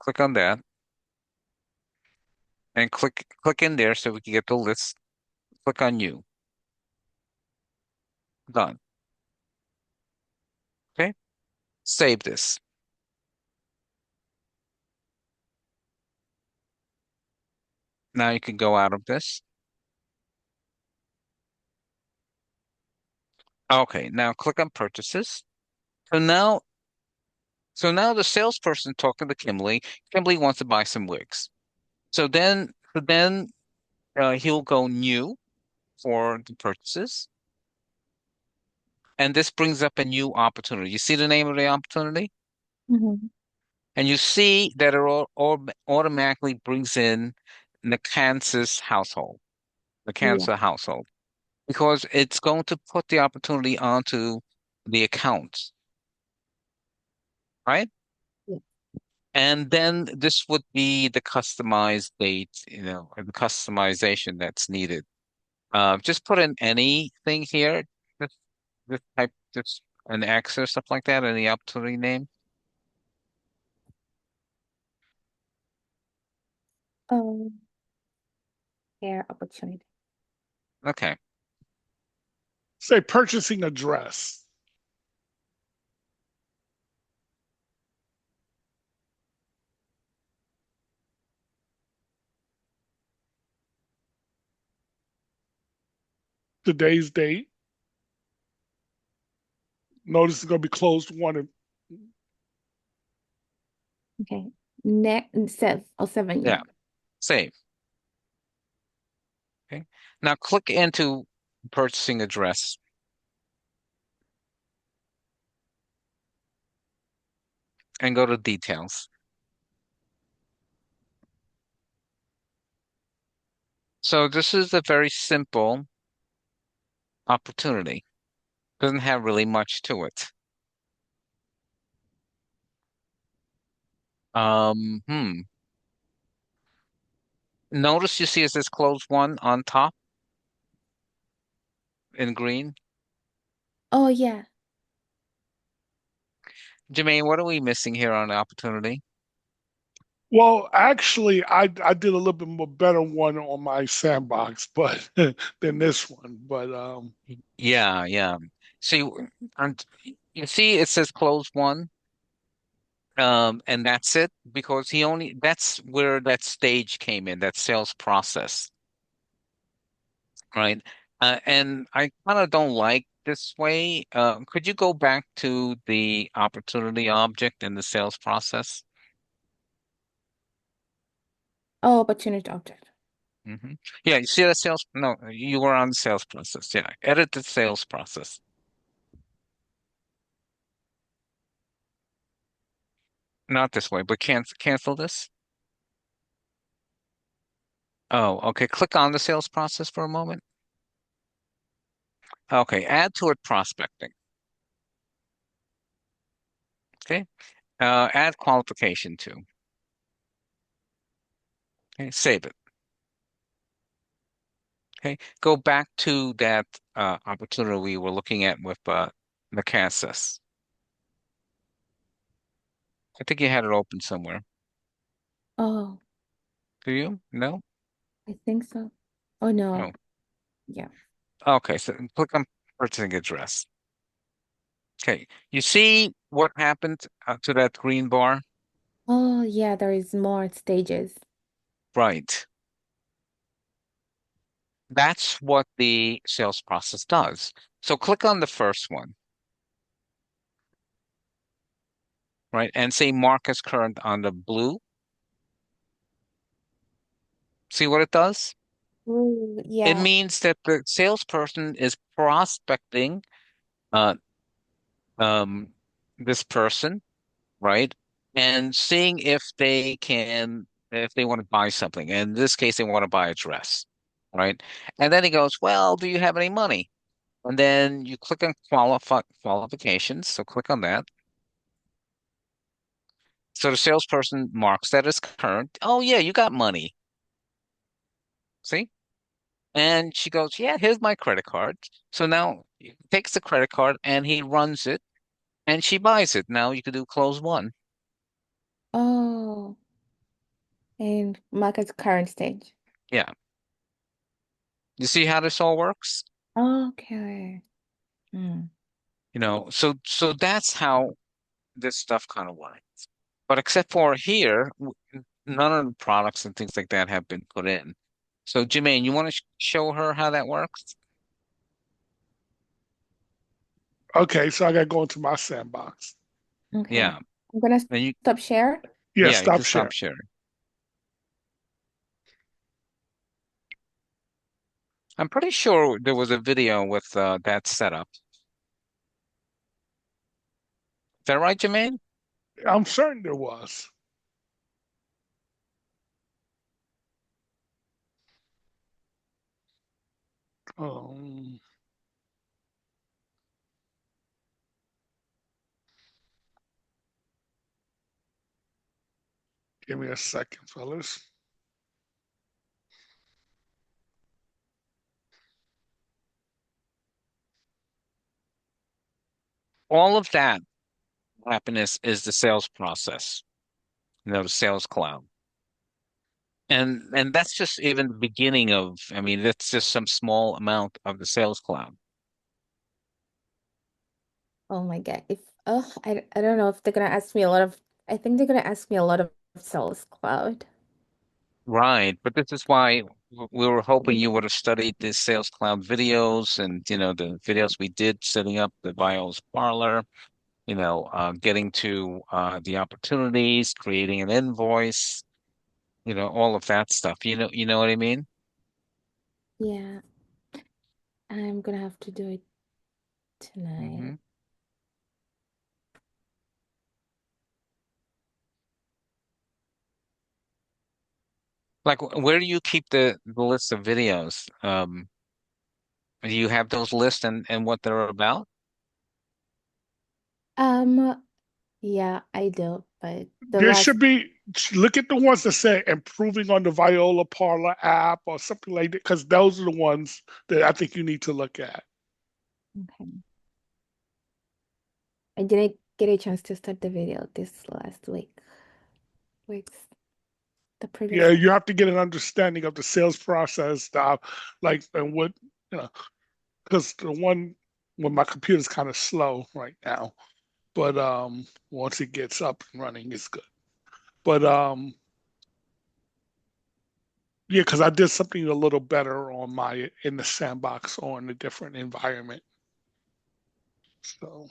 Click on that and click in there so we can get the list. Click on you. Done. Okay, save this. Now you can go out of this. Okay, now click on purchases. So now, so now the salesperson talking to Kimberly. Kimberly wants to buy some wigs. So then he'll go new for the purchases, and this brings up a new opportunity. You see the name of the opportunity,
Mhm.
and you see that it all automatically brings in the Kansas household, the
Yeah.
Kansas household, because it's going to put the opportunity onto the account, right?
Yeah.
And then this would be the customized date, or the customization that's needed. Just put in anything here. Just, just type just an X or stuff like that, any opportunity name.
Um, Care opportunity.
Okay.
Say purchasing address. Today's date. Notice it's going to be closed one.
Okay. Next, 7,
Yeah.
yeah.
Save. Okay. Now click into purchasing address and go to details. So this is a very simple opportunity. Doesn't have really much to it. Hmm. Notice you see it says close one on top in green.
Oh, yeah.
Uh,
Jermaine, what are we missing here on the opportunity?
Well, actually, I did a little bit more better one on my sandbox, but than this one. But
Yeah, yeah. So and you see it says close one, and that's it because that's where that stage came in, that sales process, right? And I kind of don't like this way. Could you go back to the opportunity object in the sales process?
Oh, opportunity object.
hmm Yeah, you see the sales? No, you were on the sales process. Yeah, edit the sales process. Not this way, but cancel this. Oh, okay. Click on the sales process for a moment. Okay, add to it prospecting. Okay, add qualification to. Okay, save it. Okay, go back to that opportunity we were looking at with Kansas. I think you had it open somewhere.
Oh,
Do you? No?
I think so. Oh,
Oh,
no. Yeah.
okay. So click on purchasing address. Okay, you see what happened to that green bar?
Oh, yeah, there is more stages.
Right. That's what the sales process does. So click on the first one, right? And say mark as current on the blue. See what it does?
Ooh,
It
yeah.
means that the salesperson is prospecting uh, um, this person, right? And seeing if they want to buy something. In this case, they want to buy a dress, right? And then he goes, well, do you have any money? And then you click on qualifications. So click on that. So the salesperson marks that as current. Oh, yeah, you got money. See? And she goes, yeah, here's my credit card. So now he takes the credit card and he runs it and she buys it. Now you can do close one.
Oh, and market current stage.
Yeah. You see how this all works?
Okay. Hmm.
So that's how this stuff kind of works. But except for here, none of the products and things like that have been put in. So Jermaine, you want to sh show her how that works?
Okay, so I gotta go into my sandbox.
Okay.
Yeah.
I'm gonna
And you
stop share.
Yeah,
yeah, you
stop
can stop
sharing.
sharing. I'm pretty sure there was a video with that setup. Is that right, Jermaine?
I'm certain there was. Um, Give me a second, fellas.
All of that happiness is the sales process, the sales cloud. And that's just even the beginning of, I mean, that's just some small amount of the sales cloud.
Oh my God. If I don't know if they're gonna ask me a lot of I think they're gonna ask me a lot of Sales Cloud.
Right. But this is why we were hoping you would have studied the sales cloud videos and, the videos we did setting up the Bios Parlor, getting to the opportunities, creating an invoice, all of that stuff. You know what I mean?
Yeah, I'm gonna have to do it
Hmm.
tonight.
Like, where do you keep the list of videos? Do you have those lists and what they're about?
Um, yeah, I do, but the
There
last
should be, look at the ones that say improving on the Viola Parlor app or something like that, because those are the ones that I think you need to look at.
okay. I didn't get a chance to start the video this last week. Weeks the
Yeah,
previous one.
you have to get an understanding of the sales process, like, and what, you know, because the one when my computer's kind of slow right now, but once it gets up and running, it's good. But yeah, because I did something a little better on my in the sandbox on a different environment. So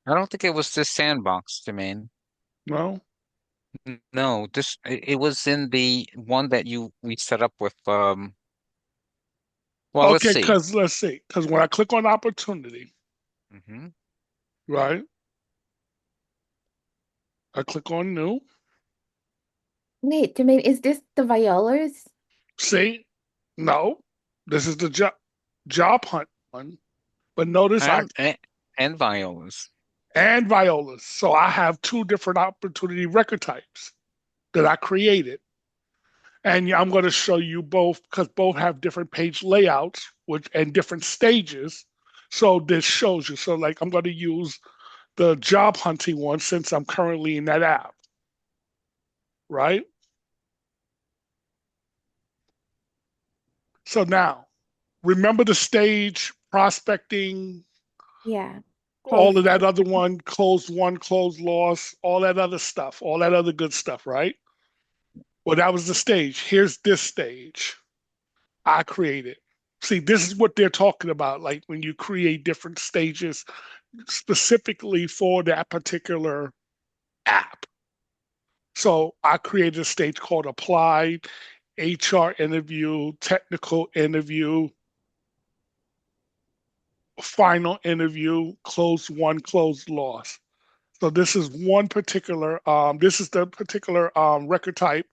I don't think it was this sandbox, Jermaine.
no.
No, it was in the one that you we set up with well, let's
Okay,
see.
because let's see, because when I click on opportunity,
Hmm.
right, I click on new.
Wait, Jermaine, is this the Violas?
See, no, this is the job hunt one. But notice I
And violas.
and violas. So I have two different opportunity record types that I created. And yeah, I'm going to show you both because both have different page layouts which and different stages. So this shows you. So like I'm going to use the job hunting one since I'm currently in that app, right? So now remember the stage prospecting,
Yeah.
all of
Close.
that other one, closed loss, all that other stuff, all that other good stuff, right? Well, that was the stage. Here's this stage I created. See, this is what they're talking about. Like when you create different stages specifically for that particular app. So I created a stage called applied, HR interview, technical interview, final interview, closed won, closed lost. So this is one particular, this is the particular record type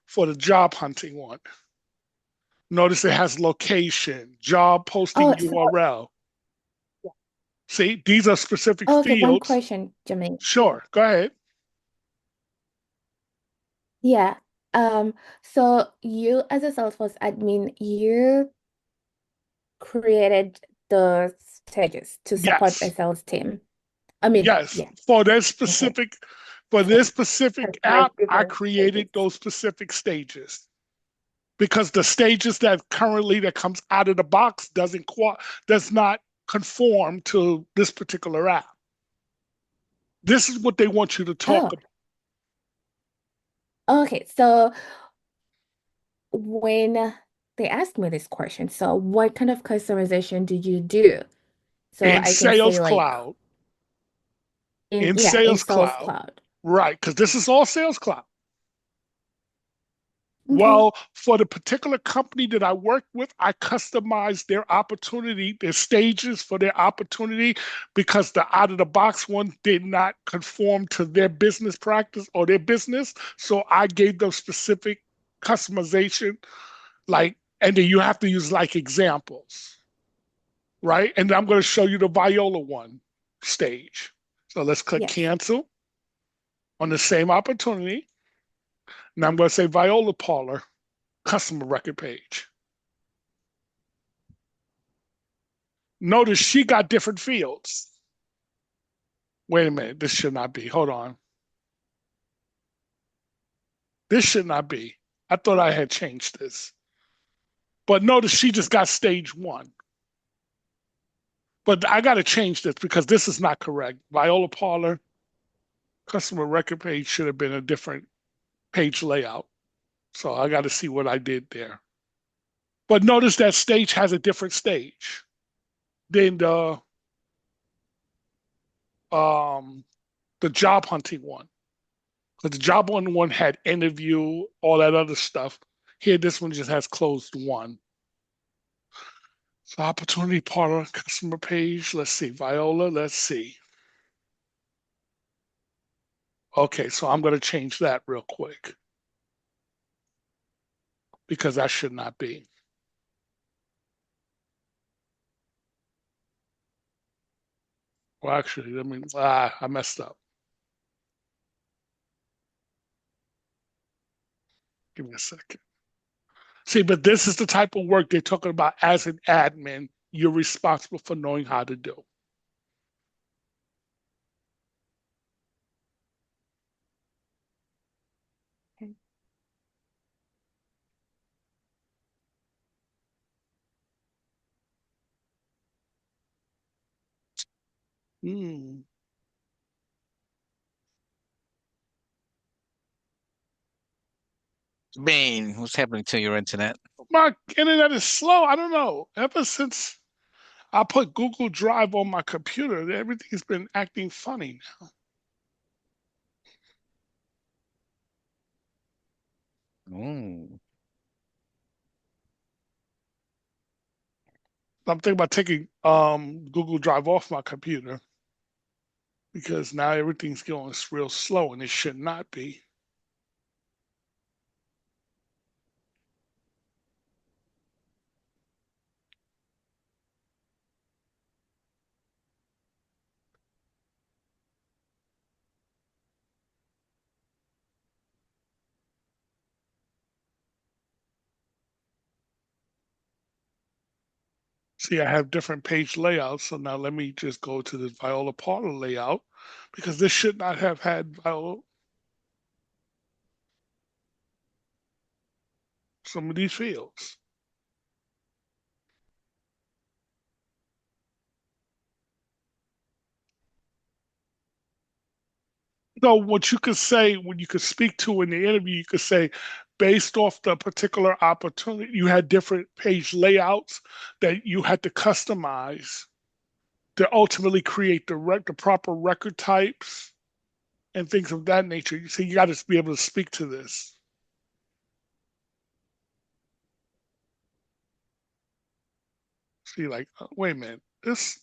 for the job hunting one. Notice it has location, job posting
Oh, so
URL. See, these are specific
okay, one
fields.
question, Jermaine.
Sure, go ahead.
Yeah. So you as a Salesforce admin, you created the stages to support a
Yes,
sales team. I mean,
yes.
yeah. Okay.
For this specific
Customize
app, I
different
created
stages.
those specific stages because the stages that currently that comes out of the box does not conform to this particular app. This is what they want you to talk
Oh,
about.
okay. So when they asked me this question, so what kind of customization did you do? So
In
I can
Sales
say like
Cloud,
in
in
yeah, in
Sales
Sales
Cloud,
Cloud.
right? Because this is all Sales Cloud.
Okay.
Well, for the particular company that I worked with, I customized their opportunity, their stages for their opportunity, because the out of the box one did not conform to their business practice or their business. So I gave them specific customization, like, and then you have to use like examples, right? And I'm going to show you the Viola one stage. So let's click
Yes.
cancel on the same opportunity. Now I'm going to say Viola Parlor customer record page. Notice she got different fields. Wait a minute, this should not be. Hold on. This should not be. I thought I had changed this. But notice she just got stage one. But I got to change this because this is not correct. Viola Parlor customer record page should have been a different page layout. So I got to see what I did there. But notice that stage has a different stage than um, the job hunting one. Because the job hunting one had interview, all that other stuff. Here, this one just has closed one. So opportunity partner customer page. Let's see, Viola. Let's see. Okay, so I'm going to change that real quick because that should not be. Well, actually, I messed up. Give me a second. See, but this is the type of work they're talking about as an admin, you're responsible for knowing how to do.
Okay.
Hmm.
Bane, what's happening to your internet?
My internet is slow. I don't know. Ever since I put Google Drive on my computer, everything's been acting funny.
Mm.
I'm thinking about taking Google Drive off my computer because now everything's going real slow and it should not be. See, I have different page layouts. So now let me just go to the Viola Parlor layout because this should not have had Viola, some of these fields. So what you could say when you could speak to in the interview, you could say, based off the particular opportunity, you had different page layouts that you had to customize to ultimately create the proper record types and things of that nature. So you got to be able to speak to this. See, like, wait a minute, this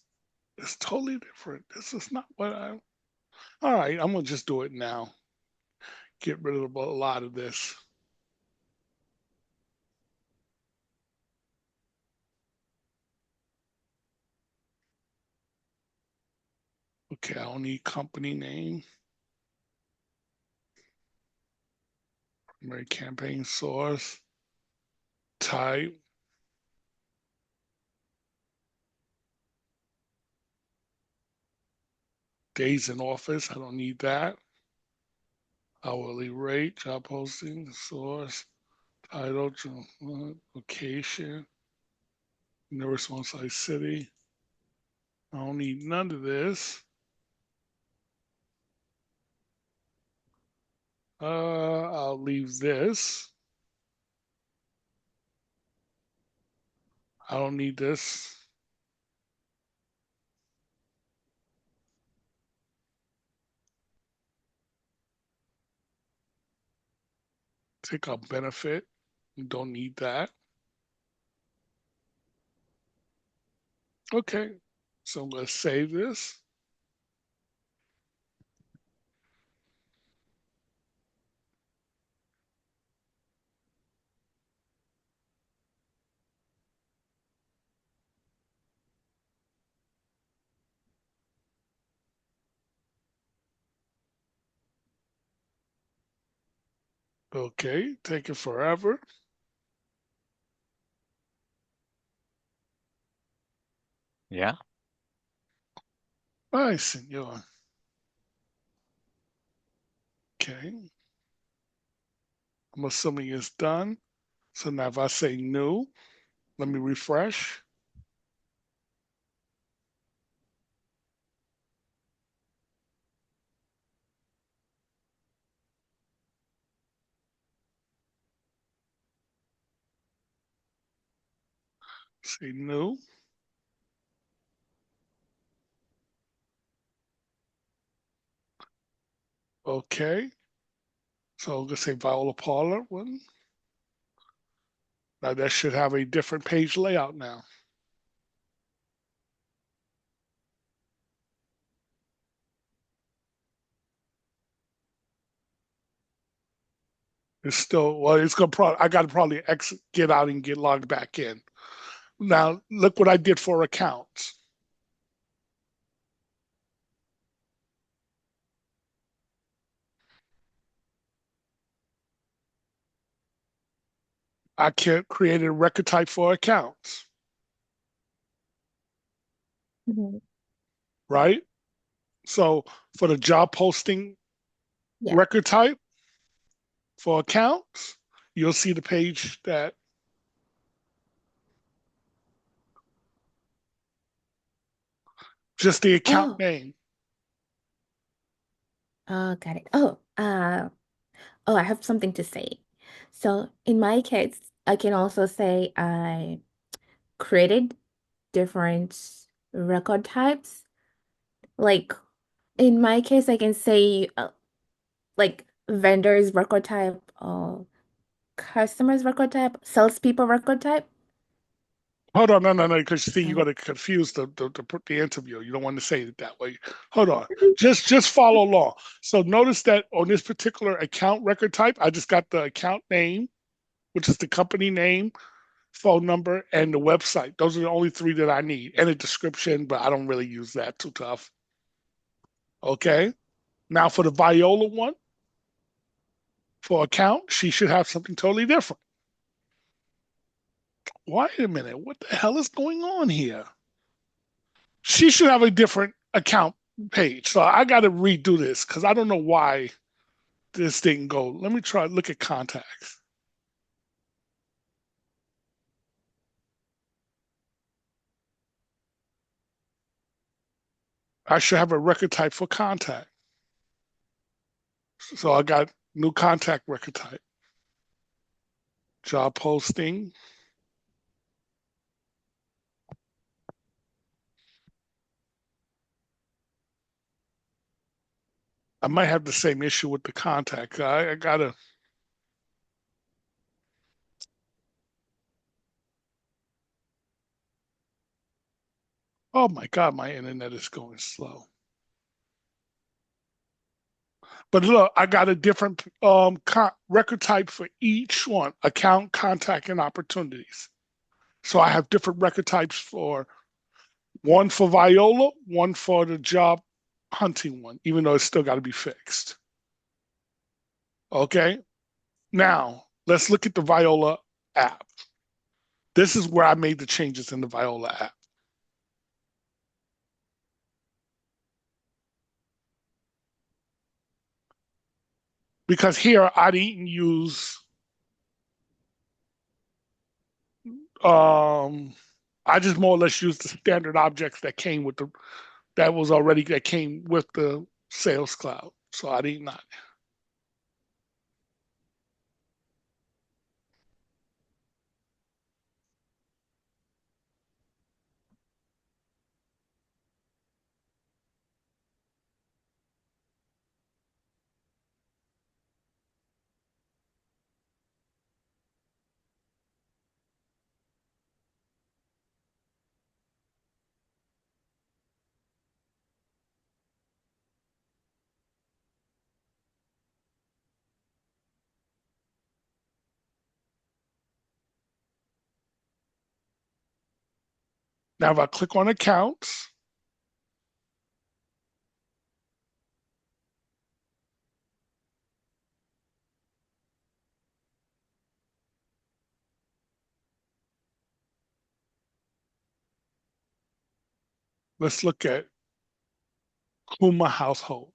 is totally different. This is not what I. All right, I'm gonna just do it now. Get rid of a lot of this. Okay, I don't need company name. Primary campaign source. Type. Days in office. I don't need that. Hourly rate. Job posting. Source. Title. Location. Nearest on-site city. I don't need none of this. I'll leave this. I don't need this. Take out benefit. You don't need that. Okay, so I'm going to save this. Okay, taking forever.
Yeah.
Ay, senor. Okay, I'm assuming it's done. So now if I say new, let me refresh. Say new. Okay, so I'm going to say Viola Parlor one. Now that should have a different page layout now. It's still, well, it's going to probably, I got to probably exit, get out and get logged back in. Now, look what I did for accounts. I created a record type for accounts,
Mhm.
right? So for the job posting
Yeah.
record type for accounts, you'll see the page that just the account
Oh,
name.
got it. Oh, I have something to say. So in my case, I can also say I created different record types. Like in my case, I can say like vendors record type or customers record type, salespeople record type.
Hold on, no, because you see, you're
Oh.
going to confuse the interview. You don't want to say it that way. Hold on, just follow along. So notice that on this particular account record type, I just got the account name, which is the company name, phone number, and the website. Those are the only three that I need, and a description, but I don't really use that too tough. Okay. Now for the Viola one, for account, she should have something totally different. Wait a minute, what the hell is going on here? She should have a different account page. So I got to redo this because I don't know why this didn't go. Let me try look at contacts. I should have a record type for contact. So I got new contact record type. Job posting. I might have the same issue with the contact. I gotta. Oh my God, my internet is going slow. But look, I got a different record type for each one: account, contact, and opportunities. So I have different record types for one for Viola, one for the job hunting one, even though it's still got to be fixed. Okay. Now let's look at the Viola app. This is where I made the changes in the Viola app. Because here I didn't use um I just more or less used the standard objects that came with the that came with the Sales Cloud. So I did not. Now if I click on accounts, let's look at Kuma household.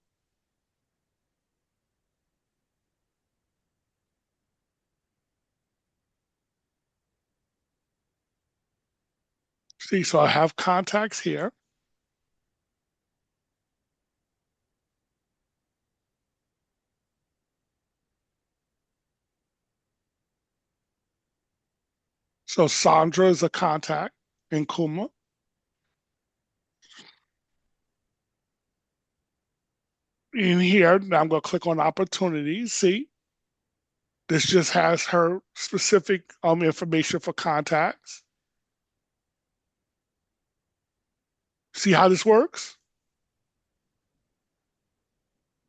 See, so I have contacts here. So Sandra is a contact in Kuma. In here, now I'm going to click on opportunities. See, this just has her specific information for contacts. See how this works?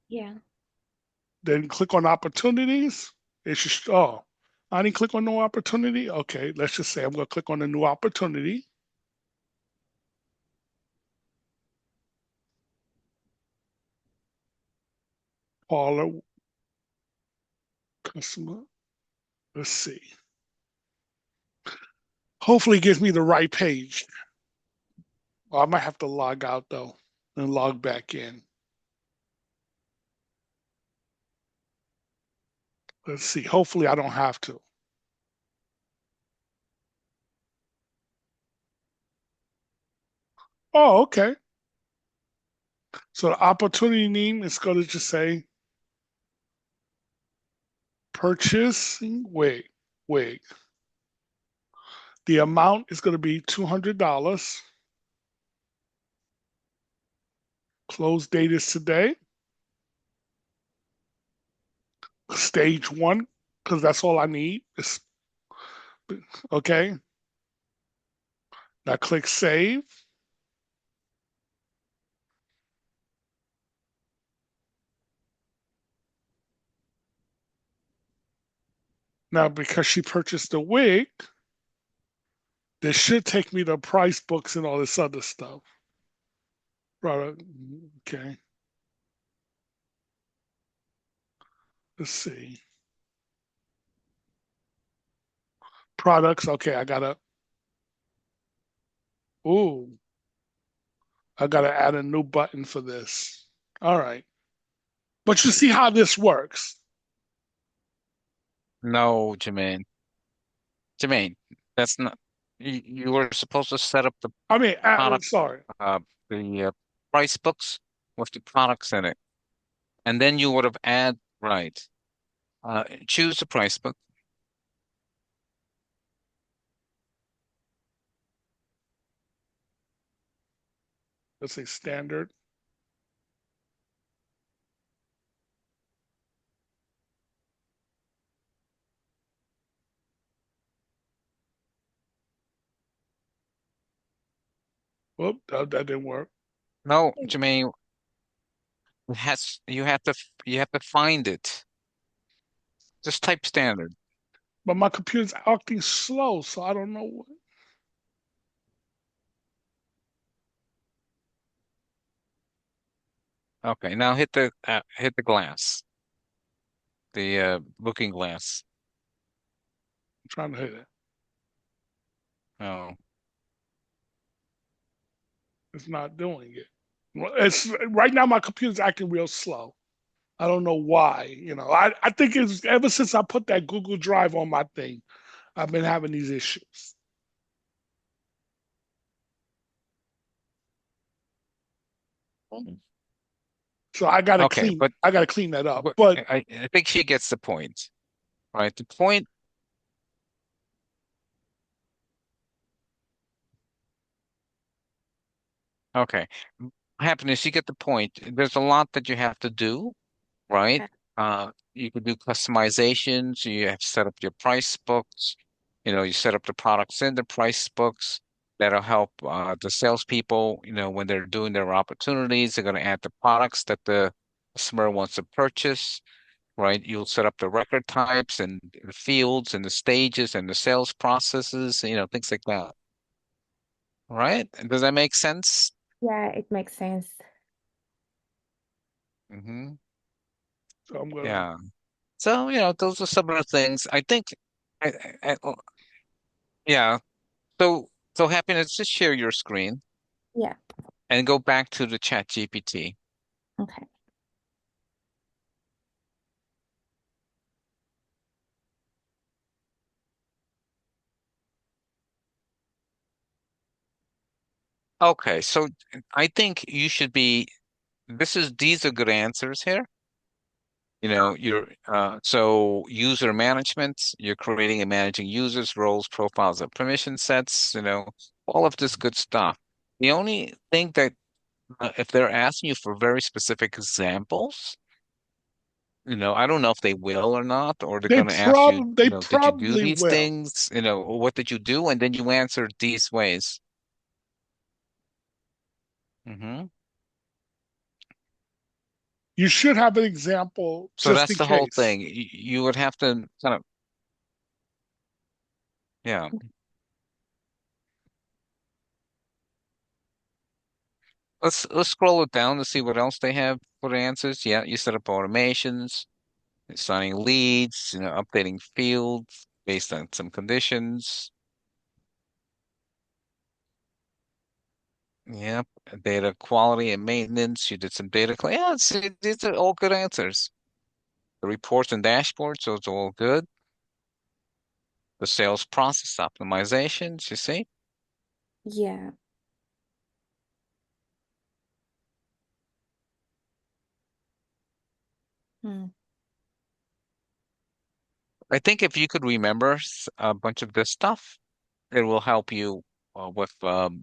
Yeah.
Then click on opportunities. It's just, oh, I didn't click on no opportunity. Okay, let's just say I'm going to click on a new opportunity. Paula, customer. Let's see. Hopefully, it gives me the right page. Well, I might have to log out though and log back in. Let's see. Hopefully, I don't have to. Oh, okay. So the opportunity name is going to just say purchasing wig. The amount is going to be $200. Close date is today. Stage one, because that's all I need. Okay. Now click save. Now, because she purchased a wig, this should take me to price books and all this other stuff. Product. Okay. Let's see. Products. Okay, ooh, I gotta add a new button for this. All right. But you see how this works.
No, Jermaine. Jermaine, that's not. You were supposed to set up the
I mean,
product,
sorry.
uh, the price books with the products in it, and then you would have add right. Choose the price book.
let's say standard. Whoop, that didn't work.
No, Jermaine, you have to find it. Just type standard.
But my computer's acting slow, so I don't know what.
Okay, now hit the glass, the looking glass.
I'm trying to hit it.
Oh,
It's not doing it. Well, it's right now my computer's acting real slow. I don't know why. I think it's ever since I put that Google Drive on my thing, I've been having these issues. So
okay, but
I gotta clean that up.
But
But
I think she gets the point, right? The point, okay. What happened is you get the point. There's a lot that you have to do, right?
Okay.
You could do customizations. You have to set up your price books. You set up the products in the price books. That'll help the salespeople, when they're doing their opportunities, they're going to add the products that the customer wants to purchase, right? You'll set up the record types and the fields and the stages and the sales processes, things like that. Right? Does that make sense?
Yeah, it makes sense.
Hmm.
so I'm gonna.
Yeah. So, those are some of the things. I think, yeah. So happiness, just share your screen
Yeah.
and go back to the chat GPT.
Okay.
Okay. So I think these are good answers here. So user management, you're creating and managing users, roles, profiles, and permission sets, all of this good stuff. The only thing that if they're asking you for very specific examples, I don't know if they will or not, or they're going to ask you,
They
did you do
probably
these
will.
things? Or what did you do? And then you answer these ways. Hmm.
You should have an example
So
just
that's
in
the whole
case.
thing. You would have to kind of, yeah. Let's scroll it down to see what else they have for the answers. Yeah, you set up automations, assigning leads, updating fields based on some conditions. Yep, data quality and maintenance. You did some data clean. Yeah, see, these are all good answers. The reports and dashboards, those are all good. The sales process optimizations, you see.
Yeah. Hmm.
I think if you could remember a bunch of this stuff, it will help you with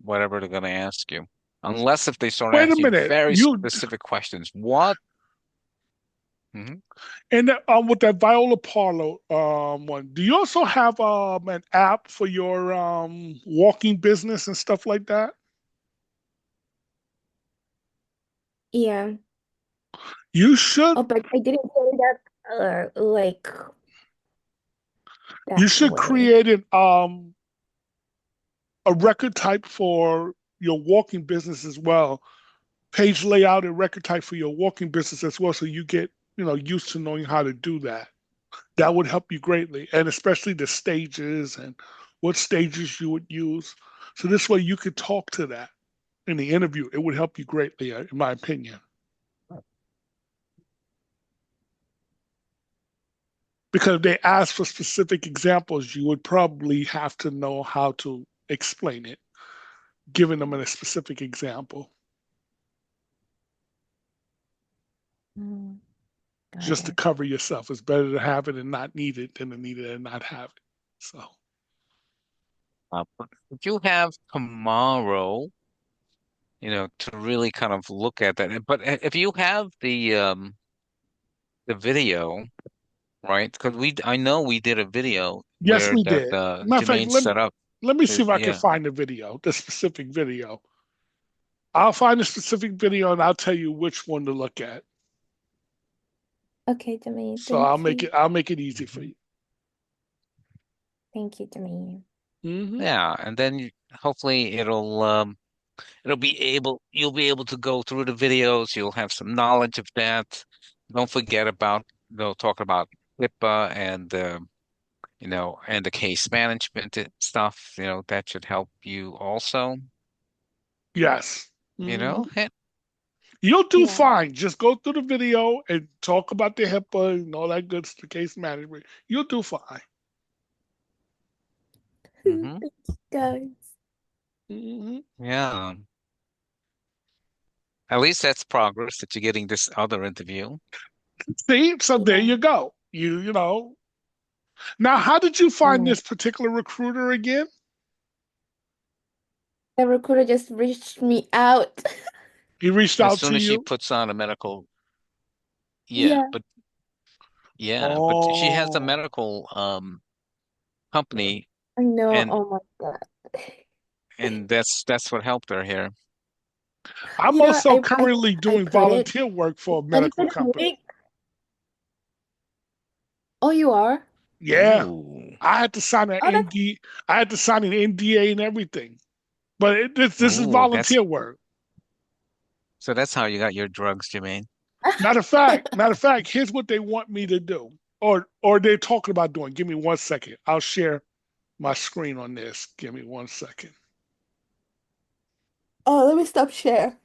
whatever they're going to ask you. Unless if they start
Wait a
asking you
minute.
very
You
specific questions. What? Hmm.
and with that Viola Parlo one, do you also have an app for your walking business and stuff like that?
Yeah.
You should
Oh, but I didn't say that like
you
that
should
way.
create a record type for your walking business as well. Page layout and record type for your walking business as well, so you get used to knowing how to do that. That would help you greatly, and especially the stages and what stages you would use. So this way you could talk to that in the interview. It would help you greatly, in my opinion. Because if they ask for specific examples, you would probably have to know how to explain it, giving them a specific example,
Mm, got
just to
it.
cover yourself. It's better to have it and not need it than to need it and not have it. So,
But if you have tomorrow, to really kind of look at that. But if you have the video, right? Because I know we did a video
Yes,
where
we
that
did. Matter of fact,
Jermaine set up
let me see
his,
if I can
yeah.
find the video, the specific video. I'll find the specific video and I'll tell you which one to look at.
Okay, Jermaine.
So
Thank you.
I'll make it easy for
Mhm.
you.
Thank you, Jermaine.
Hmm.
Yeah, and then hopefully you'll be able to go through the videos, you'll have some knowledge of that. Don't forget about they'll talk about HIPAA and and the case management stuff, that should help you also,
Yes.
you
Hmm.
know.
You'll do
Yeah.
fine. Just go through the video and talk about the HIPAA and all that good stuff, case management. You'll do fine.
Hmm.
Thank you, guys.
Hmm.
Yeah. At least that's progress that you're getting this other interview.
See, so there
Yeah.
you go. You know. Now, how did you find
Oh,
this particular recruiter again?
the recruiter just reached me out.
He reached
As
out
soon
to
as she
you.
puts on a medical, yeah,
Yeah.
but she has a
Oh,
medical company,
I know.
and
Oh my God.
that's what helped her here.
I'm
You know,
also currently
I
doing
put it
volunteer work for a
and
medical
for the
company.
week. Oh, you are?
Yeah,
Ooh.
I had to sign an
Oh, that's
ND. I had to sign an NDA and everything. But this is
Ooh, that's
volunteer work.
so that's how you got your drugs, Jermaine.
Matter of fact, here's what they want me to do, or they're talking about doing. Give me 1 second. I'll share my screen on this. Give me 1 second.
Oh, let me stop share.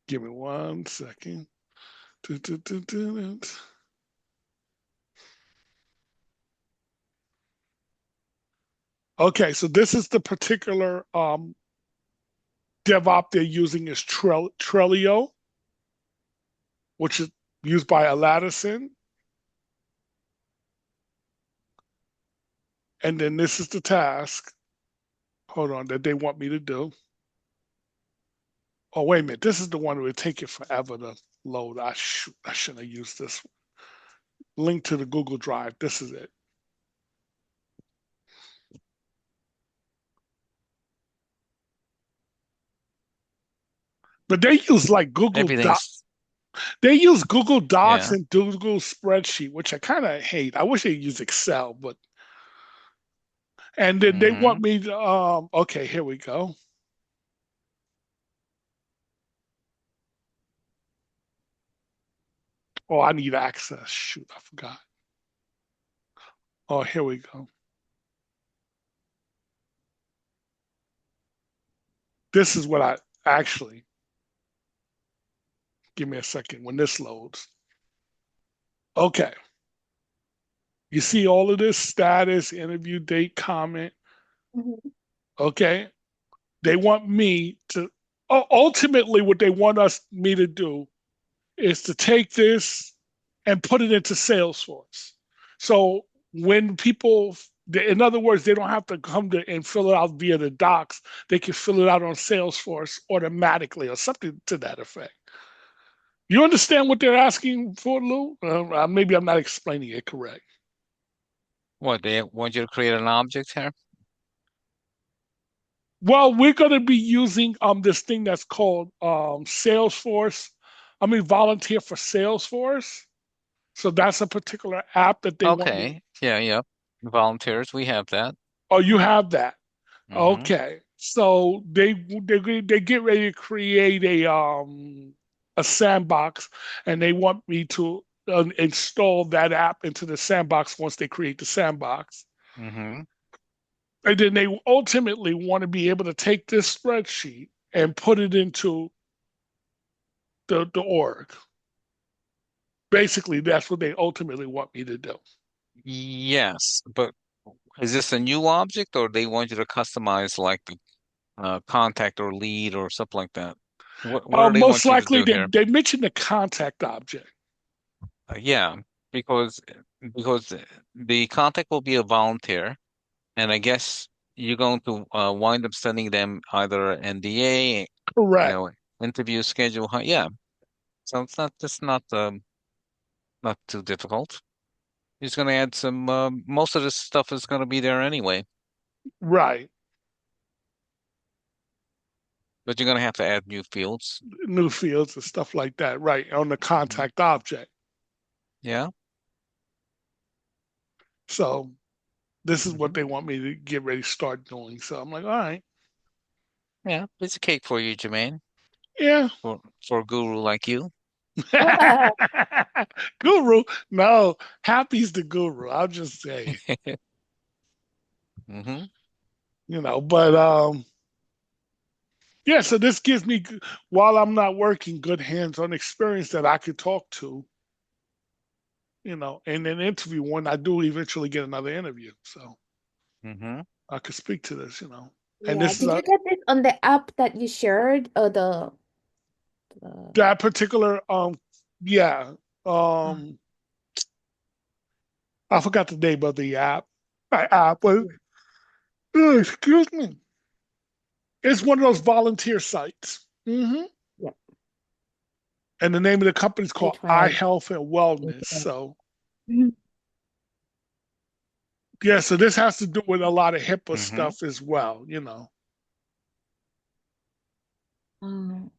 Give me 1 second. Do, do, do, do. Okay, so this is the particular DevOps they're using is Trello, which is used by Atlassian. And then this is the task, hold on, that they want me to do. Oh, wait a minute. This is the one that would take it forever to load. I shouldn't have used this one. Link to the Google Drive. This is it. But they use like Google Doc.
Everything's
They use Google Docs
yeah.
and Google Spreadsheet, which I kind of hate. I wish they use Excel, but and then they want
Hmm.
me to okay, here we go. Oh, I need access. Shoot, I forgot. Oh, here we go. This is what I actually give me a second when this loads. Okay. You see all of this status, interview date, comment.
Mhm.
Okay. They want me to ultimately what they want me to do is to take this and put it into Salesforce. So when people, in other words, they don't have to come to and fill it out via the docs. They can fill it out on Salesforce automatically or something to that effect. You understand what they're asking for, Lou? Maybe I'm not explaining it correct.
What, they want you to create an object here?
Well, we're going to be using this thing that's called Salesforce. I mean, volunteer for Salesforce. So that's a particular app that they want me.
Okay. Yeah, yeah. Volunteers, we have that.
Oh, you have that.
Hmm.
Okay. So they get ready to create a sandbox, and they want me to install that app into the sandbox once they create the sandbox.
Hmm.
And then they ultimately want to be able to take this spreadsheet and put it into the org. Basically, that's what they ultimately want me to do.
Yes, but is this a new object, or they want you to customize like the contact or lead or something like that? What do they
Most
want you to
likely,
do here?
they mentioned the contact object.
Yeah, because because the contact will be a volunteer, and I guess you're going to wind up sending them either NDA,
Correct.
interview schedule. Yeah. So it's not just not too difficult. He's going to add some. Most of this stuff is going to be there anyway,
Right.
but you're going to have to add new fields.
New fields and stuff like that. Right. On the
Mhm.
contact object.
Yeah.
So this is what
Hmm.
they want me to get ready to start doing. So I'm like, all right.
Yeah. It's a cake for you, Jermaine,
Yeah.
for a guru like you.
Guru. No, Happy's the guru. I'll just say,
Hmm.
but yeah, so this gives me, while I'm not working, good hands-on experience that I could talk to, in an interview when I do eventually get another interview. So
Hmm.
I could speak to this. And
Yeah.
this is
Did you get this on the app that you shared or the
that particular, yeah,
uh,
um, I forgot the name of the app. But, excuse me. It's one of those volunteer sites.
yeah,
And the name of the company is
I
called Eye
tried.
Health and Wellness.
Yeah.
So,
Mhm.
yeah, so this has to do with a lot of HIPAA
Hmm.
stuff as well.
Um,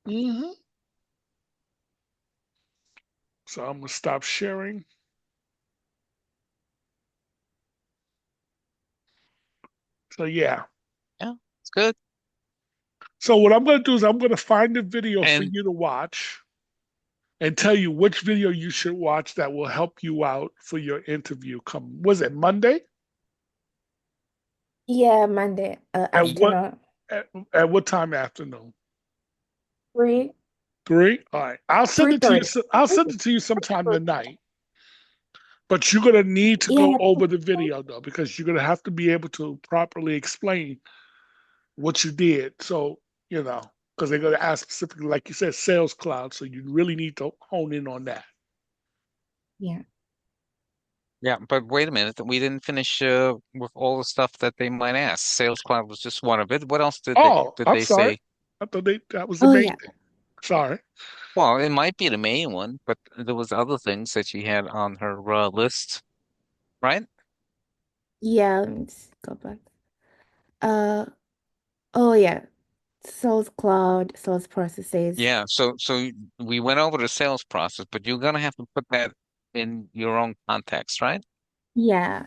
hmm So I'm going to stop sharing. So, yeah.
Yeah. It's good.
So, what I'm going to do is I'm going to find a video for
And
you to watch and tell you which video you should watch that will help you out for your interview. Was it Monday?
yeah, Monday
At what
afternoon.
at what time afternoon?
3,
3? All right. I'll send it to you.
3:30.
I'll send it to you sometime tonight. But you're gonna need to go
Yeah.
over the video though, because you're gonna have to be able to properly explain what you did. So, because they're gonna ask specifically, like you said, Sales Cloud. So you really need to hone in on that.
Yeah.
yeah, but wait a minute. We didn't finish with all the stuff that they might ask. Sales Cloud was just one of it. What else did they
Oh,
did
I'm
they
sorry.
say?
I thought that was the
Oh
main
yeah.
thing. Sorry.
Well, it might be the main one, but there was other things that she had on her list, right?
Yeah, let me just go back. Uh oh yeah. Sales Cloud, sales processes.
Yeah, so we went over the sales process, but you're gonna have to put that in your own context, right?
Yeah.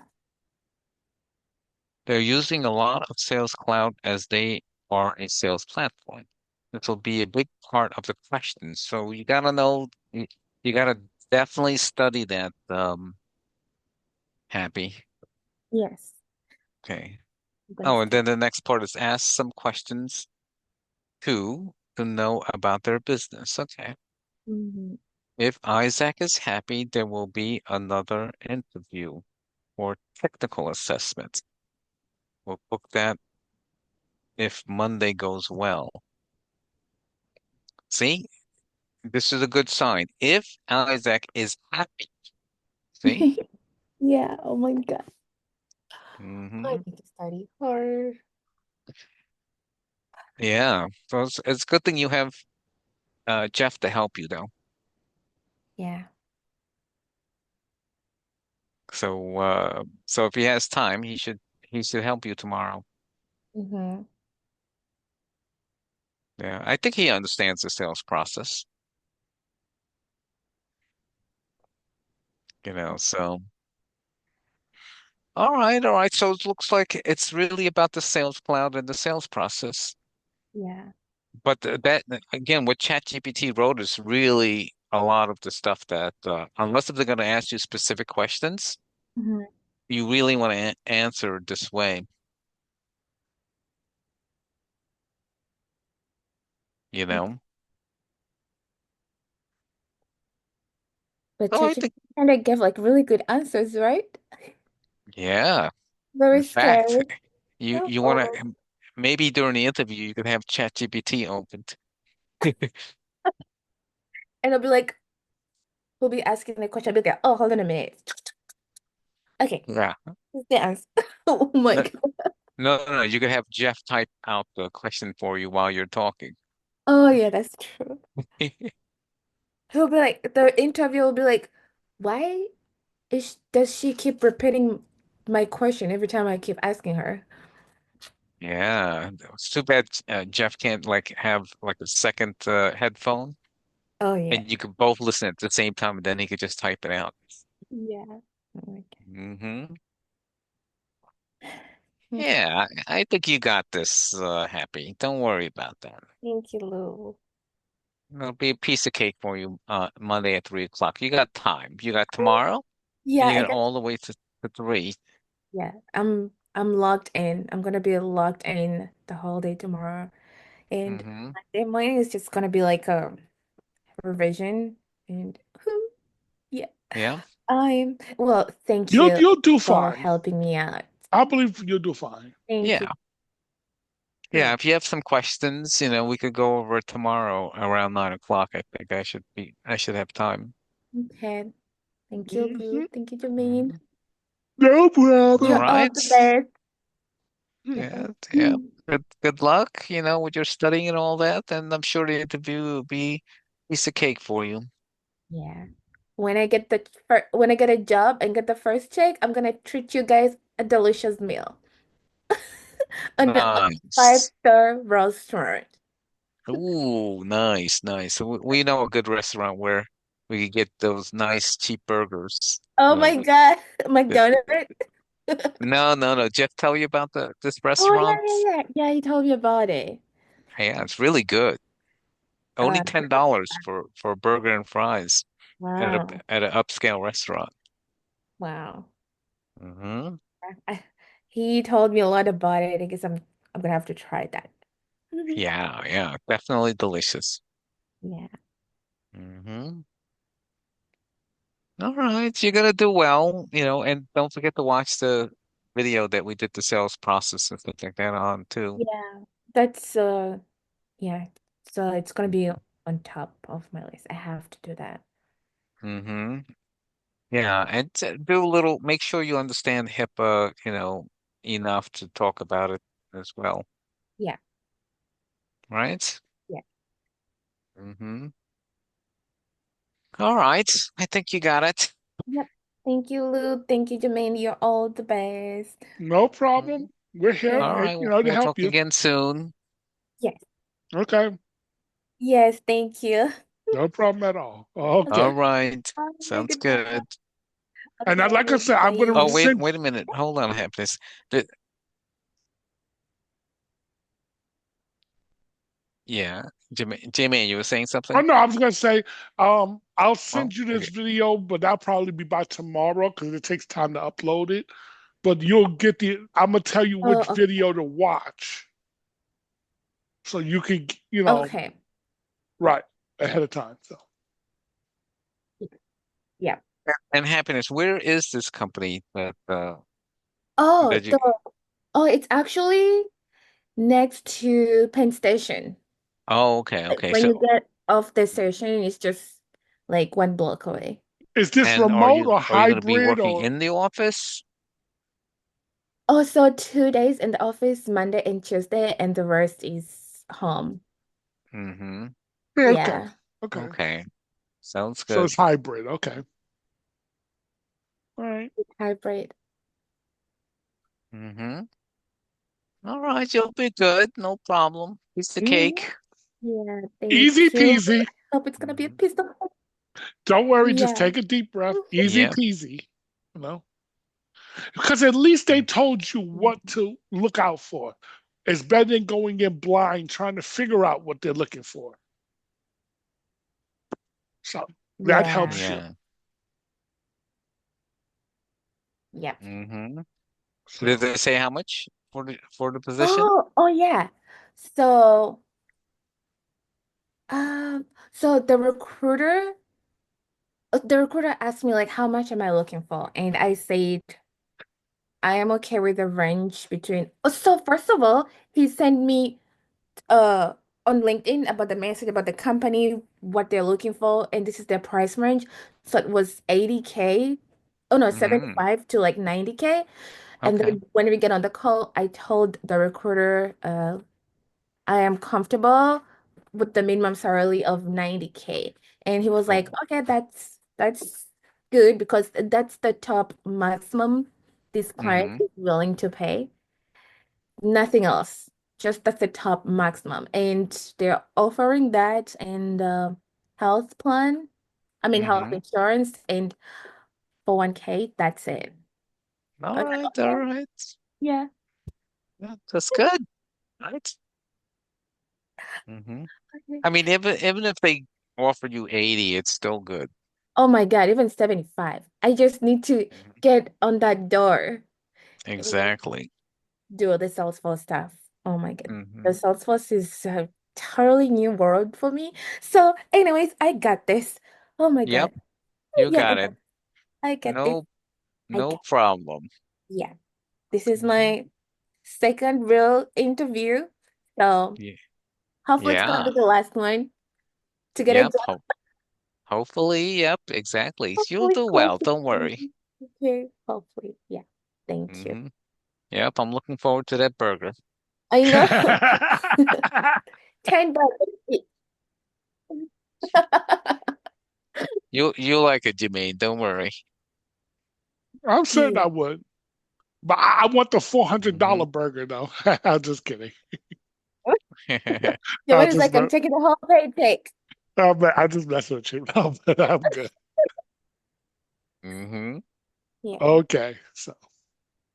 They're using a lot of Sales Cloud as they are a sales platform. This will be a big part of the question. So you gotta know, you gotta definitely study that, Happy.
Yes.
Okay.
I'm gonna
Oh, and
start.
then the next part is ask some questions to know about their business. Okay.
Hmm.
If Isaac is happy, there will be another interview or technical assessment. We'll book that if Monday goes well. See, this is a good sign. If Isaac is happy, see?
Yeah, oh my God. I
Hmm.
need to study hard.
Yeah. So it's a good thing you have Jeff to help you though.
Yeah.
So if he has time, he should help you tomorrow.
Hmm.
Yeah. I think he understands the sales process, so all right, all right. So it looks like it's really about the sales cloud and the sales process.
Yeah.
But that again, what ChatGPT wrote is really a lot of the stuff that, unless if they're going to ask you specific questions,
Hmm.
you really want to answer this way, you
Okay.
know?
But
So I
ChatGPT
think,
kind of give like really good answers, right?
yeah. In
Very
fact,
scared.
you want
Oh.
to maybe during the interview you could have ChatGPT opened.
And I'll be like, we'll be asking the question. I'll be like, oh, hold on a minute. Okay,
Yeah.
this is the answer. Oh my
No,
God.
no. You could have Jeff type out the question for you while you're talking.
Oh yeah, that's true. He'll be like, the interview will be like, why does she keep repeating my question every time I keep asking her?
Yeah, it's too bad Jeff can't like have like a second headphone,
Oh yeah.
and you could both listen at the same time, and then he could just type it out.
Yeah. Oh my
Hmm.
God. Okay.
Yeah, I think you got this, Happy. Don't worry about that.
Thank you, Lou.
It'll be a piece of cake for you Monday at 3 o'clock. You got time. You got tomorrow, and
Yeah,
you
I
got
guess.
all the way to 3.
Yeah, I'm logged in. I'm gonna be logged in the whole day tomorrow. And
Hmm.
Monday morning is just gonna be like a revision. And whew, yeah.
Yeah.
Well, thank
You'll
you
you'll do
for
fine.
helping me out.
I believe you'll do fine.
Thank you.
Yeah.
Yeah.
Yeah. If you have some questions, we could go over it tomorrow around 9 o'clock. I think I should have time.
Okay. Thank you,
Hmm.
Lou. Thank you, Jermaine.
Mhm.
No
All
You're
problem.
all
right.
the best.
Yeah, yeah.
Mm.
Good luck, with your studying and all that, and I'm sure the interview will be a piece of cake for you.
Yeah. When I get a job and get the first check, I'm gonna treat you guys a delicious meal on a
Nice.
five-star restaurant.
Ooh, nice, nice. So we know a good restaurant where we could get those nice cheap burgers.
Oh my God,
Good.
McDonald's.
No. Jeff tell you about this
Oh
restaurant?
yeah. He told me about it.
Yeah, it's really good. Only
Uh,
$10 for a burger and fries at a
wow,
at an upscale restaurant.
wow.
Hmm.
I, he told me a lot about it. I guess I'm gonna have to try that.
Yeah, yeah, definitely delicious.
Yeah.
Hmm. All right, you're gonna do well, and don't forget to watch the video that we did the sales process and stuff like that on too.
Yeah. That's yeah. So it's gonna be on top of my list. I have to do that.
Hmm. Yeah, and do a little, make sure you understand HIPAA, enough to talk about it as well,
Yeah.
right?
Yeah.
Hmm. All right, I think you got it.
Yep. Thank you, Lou. Thank you, Jermaine. You're all the best.
No problem.
Mhm.
We're here,
All right,
to
we'll
help
talk
you.
again soon.
Yes.
Okay.
Yes, thank you.
No problem at all. Okay.
All right,
Bye.
sounds
Goodbye.
good.
And like I
Okay.
said, I'm gonna
Oh,
Bye.
wait,
send.
wait a minute. Hold on, Happiness. Did, yeah, Jamie, you were saying
Oh
something?
no, I was gonna say, I'll
Oh,
send you this
okay.
video, but that'll probably be by tomorrow because it takes time to upload it. But you'll get the. I'm gonna tell you which
Oh,
video to watch, so you can,
okay.
right ahead of time. So
Yeah.
And Happiness, where is this company
Oh,
that you?
it's actually next to Penn Station.
Oh, okay,
Like
okay.
when you
So,
get off the station, it's just like 1 block away.
is this
and are
remote
you
or
are you going to be
hybrid
working
or
in the office?
Also, 2 days in the office, Monday and Tuesday, and the rest is home.
Mm-hmm.
yeah, okay,
Yeah,
okay.
Okay. Sounds
So
good.
it's hybrid. Okay. All right.
hybrid.
Mm-hmm. All right, you'll be good. No problem. Piece of
Mhm.
cake.
Yeah, thank
Easy
you.
peasy.
Hope it's gonna be a
Hmm.
piece of.
Don't worry, just
Yeah.
take a deep breath. Easy
Yeah.
peasy. You know, because at least they
Mm.
told you what to look out for. It's better than going in blind trying to figure out what they're looking for. So that
Yeah.
helps you.
Yeah.
Yeah.
Mm-hmm. Did
So
they say how much for the position?
Oh yeah. So, um, so the recruiter asked me like, how much am I looking for? And I said I am okay with the range between. Oh, so first of all, he sent me uh on LinkedIn about the message about the company, what they're looking for, and this is their price range. So it was 80K Oh no,
Mm,
75 to like 90K. And
okay.
then when we get on the call, I told the recruiter, I am comfortable with the minimum salary of 90K. And he was like,
Oh.
okay, that's good because that's the top maximum this client
Mm-hmm.
is willing to pay. Nothing else. Just that's the top maximum. And they're offering that and health plan, I mean health
Mm-hmm.
insurance and 401K, that's it. I
All
was like,
right, all
okay,
right.
yeah.
Yeah, that's good. Right. Mm-hmm.
Okay.
I mean, even if they offer you 80, it's still good.
Oh my God, even 75. I just need to
Mhm.
get on that door and
Exactly.
do the Salesforce stuff. Oh my God. The
Mm-hmm.
Salesforce is a totally new world for me. So, anyways, I got this. Oh my
Yep,
God.
you
Yeah,
got it.
I get this.
No,
I
no
got,
problem.
yeah. This is
Hmm.
my second real interview. So,
Yeah,
hopefully it's gonna
yeah,
be the last one to get a
yep.
job.
Hopefully, yep, exactly. You'll
Hopefully,
do well. Don't
hopefully.
worry.
Okay, hopefully. Yeah. Thank you.
Hmm. Yep, I'm looking forward to that burger.
I know. $10.
You like it, Jermaine. Don't worry.
I'm certain
Yeah.
I would. But I want the
Hmm.
$400 burger though. I'm just kidding.
The
I
one is
just
like, I'm
me-
taking the whole paycheck.
I just mess with you. No, but I'm good.
Hmm.
Yeah.
Okay. So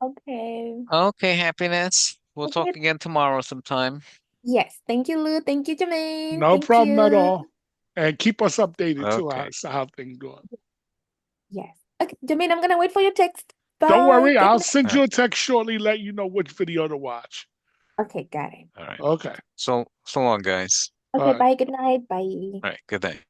Okay.
Okay, happiness. We'll talk
Okay.
again tomorrow sometime.
Yes. Thank you, Lou. Thank you, Jermaine.
no
Thank
problem at
you.
all. And keep us updated too
Okay.
how things going.
Yes. Okay, Jermaine, I'm gonna wait for your text.
Don't
Bye.
worry,
Good
I'll
night.
send
Uh,
you a text shortly, let you know which video to watch.
Okay, got it.
all right.
Okay.
So long, guys.
All
Okay,
right.
bye. Good night. Bye.
All right. Good night.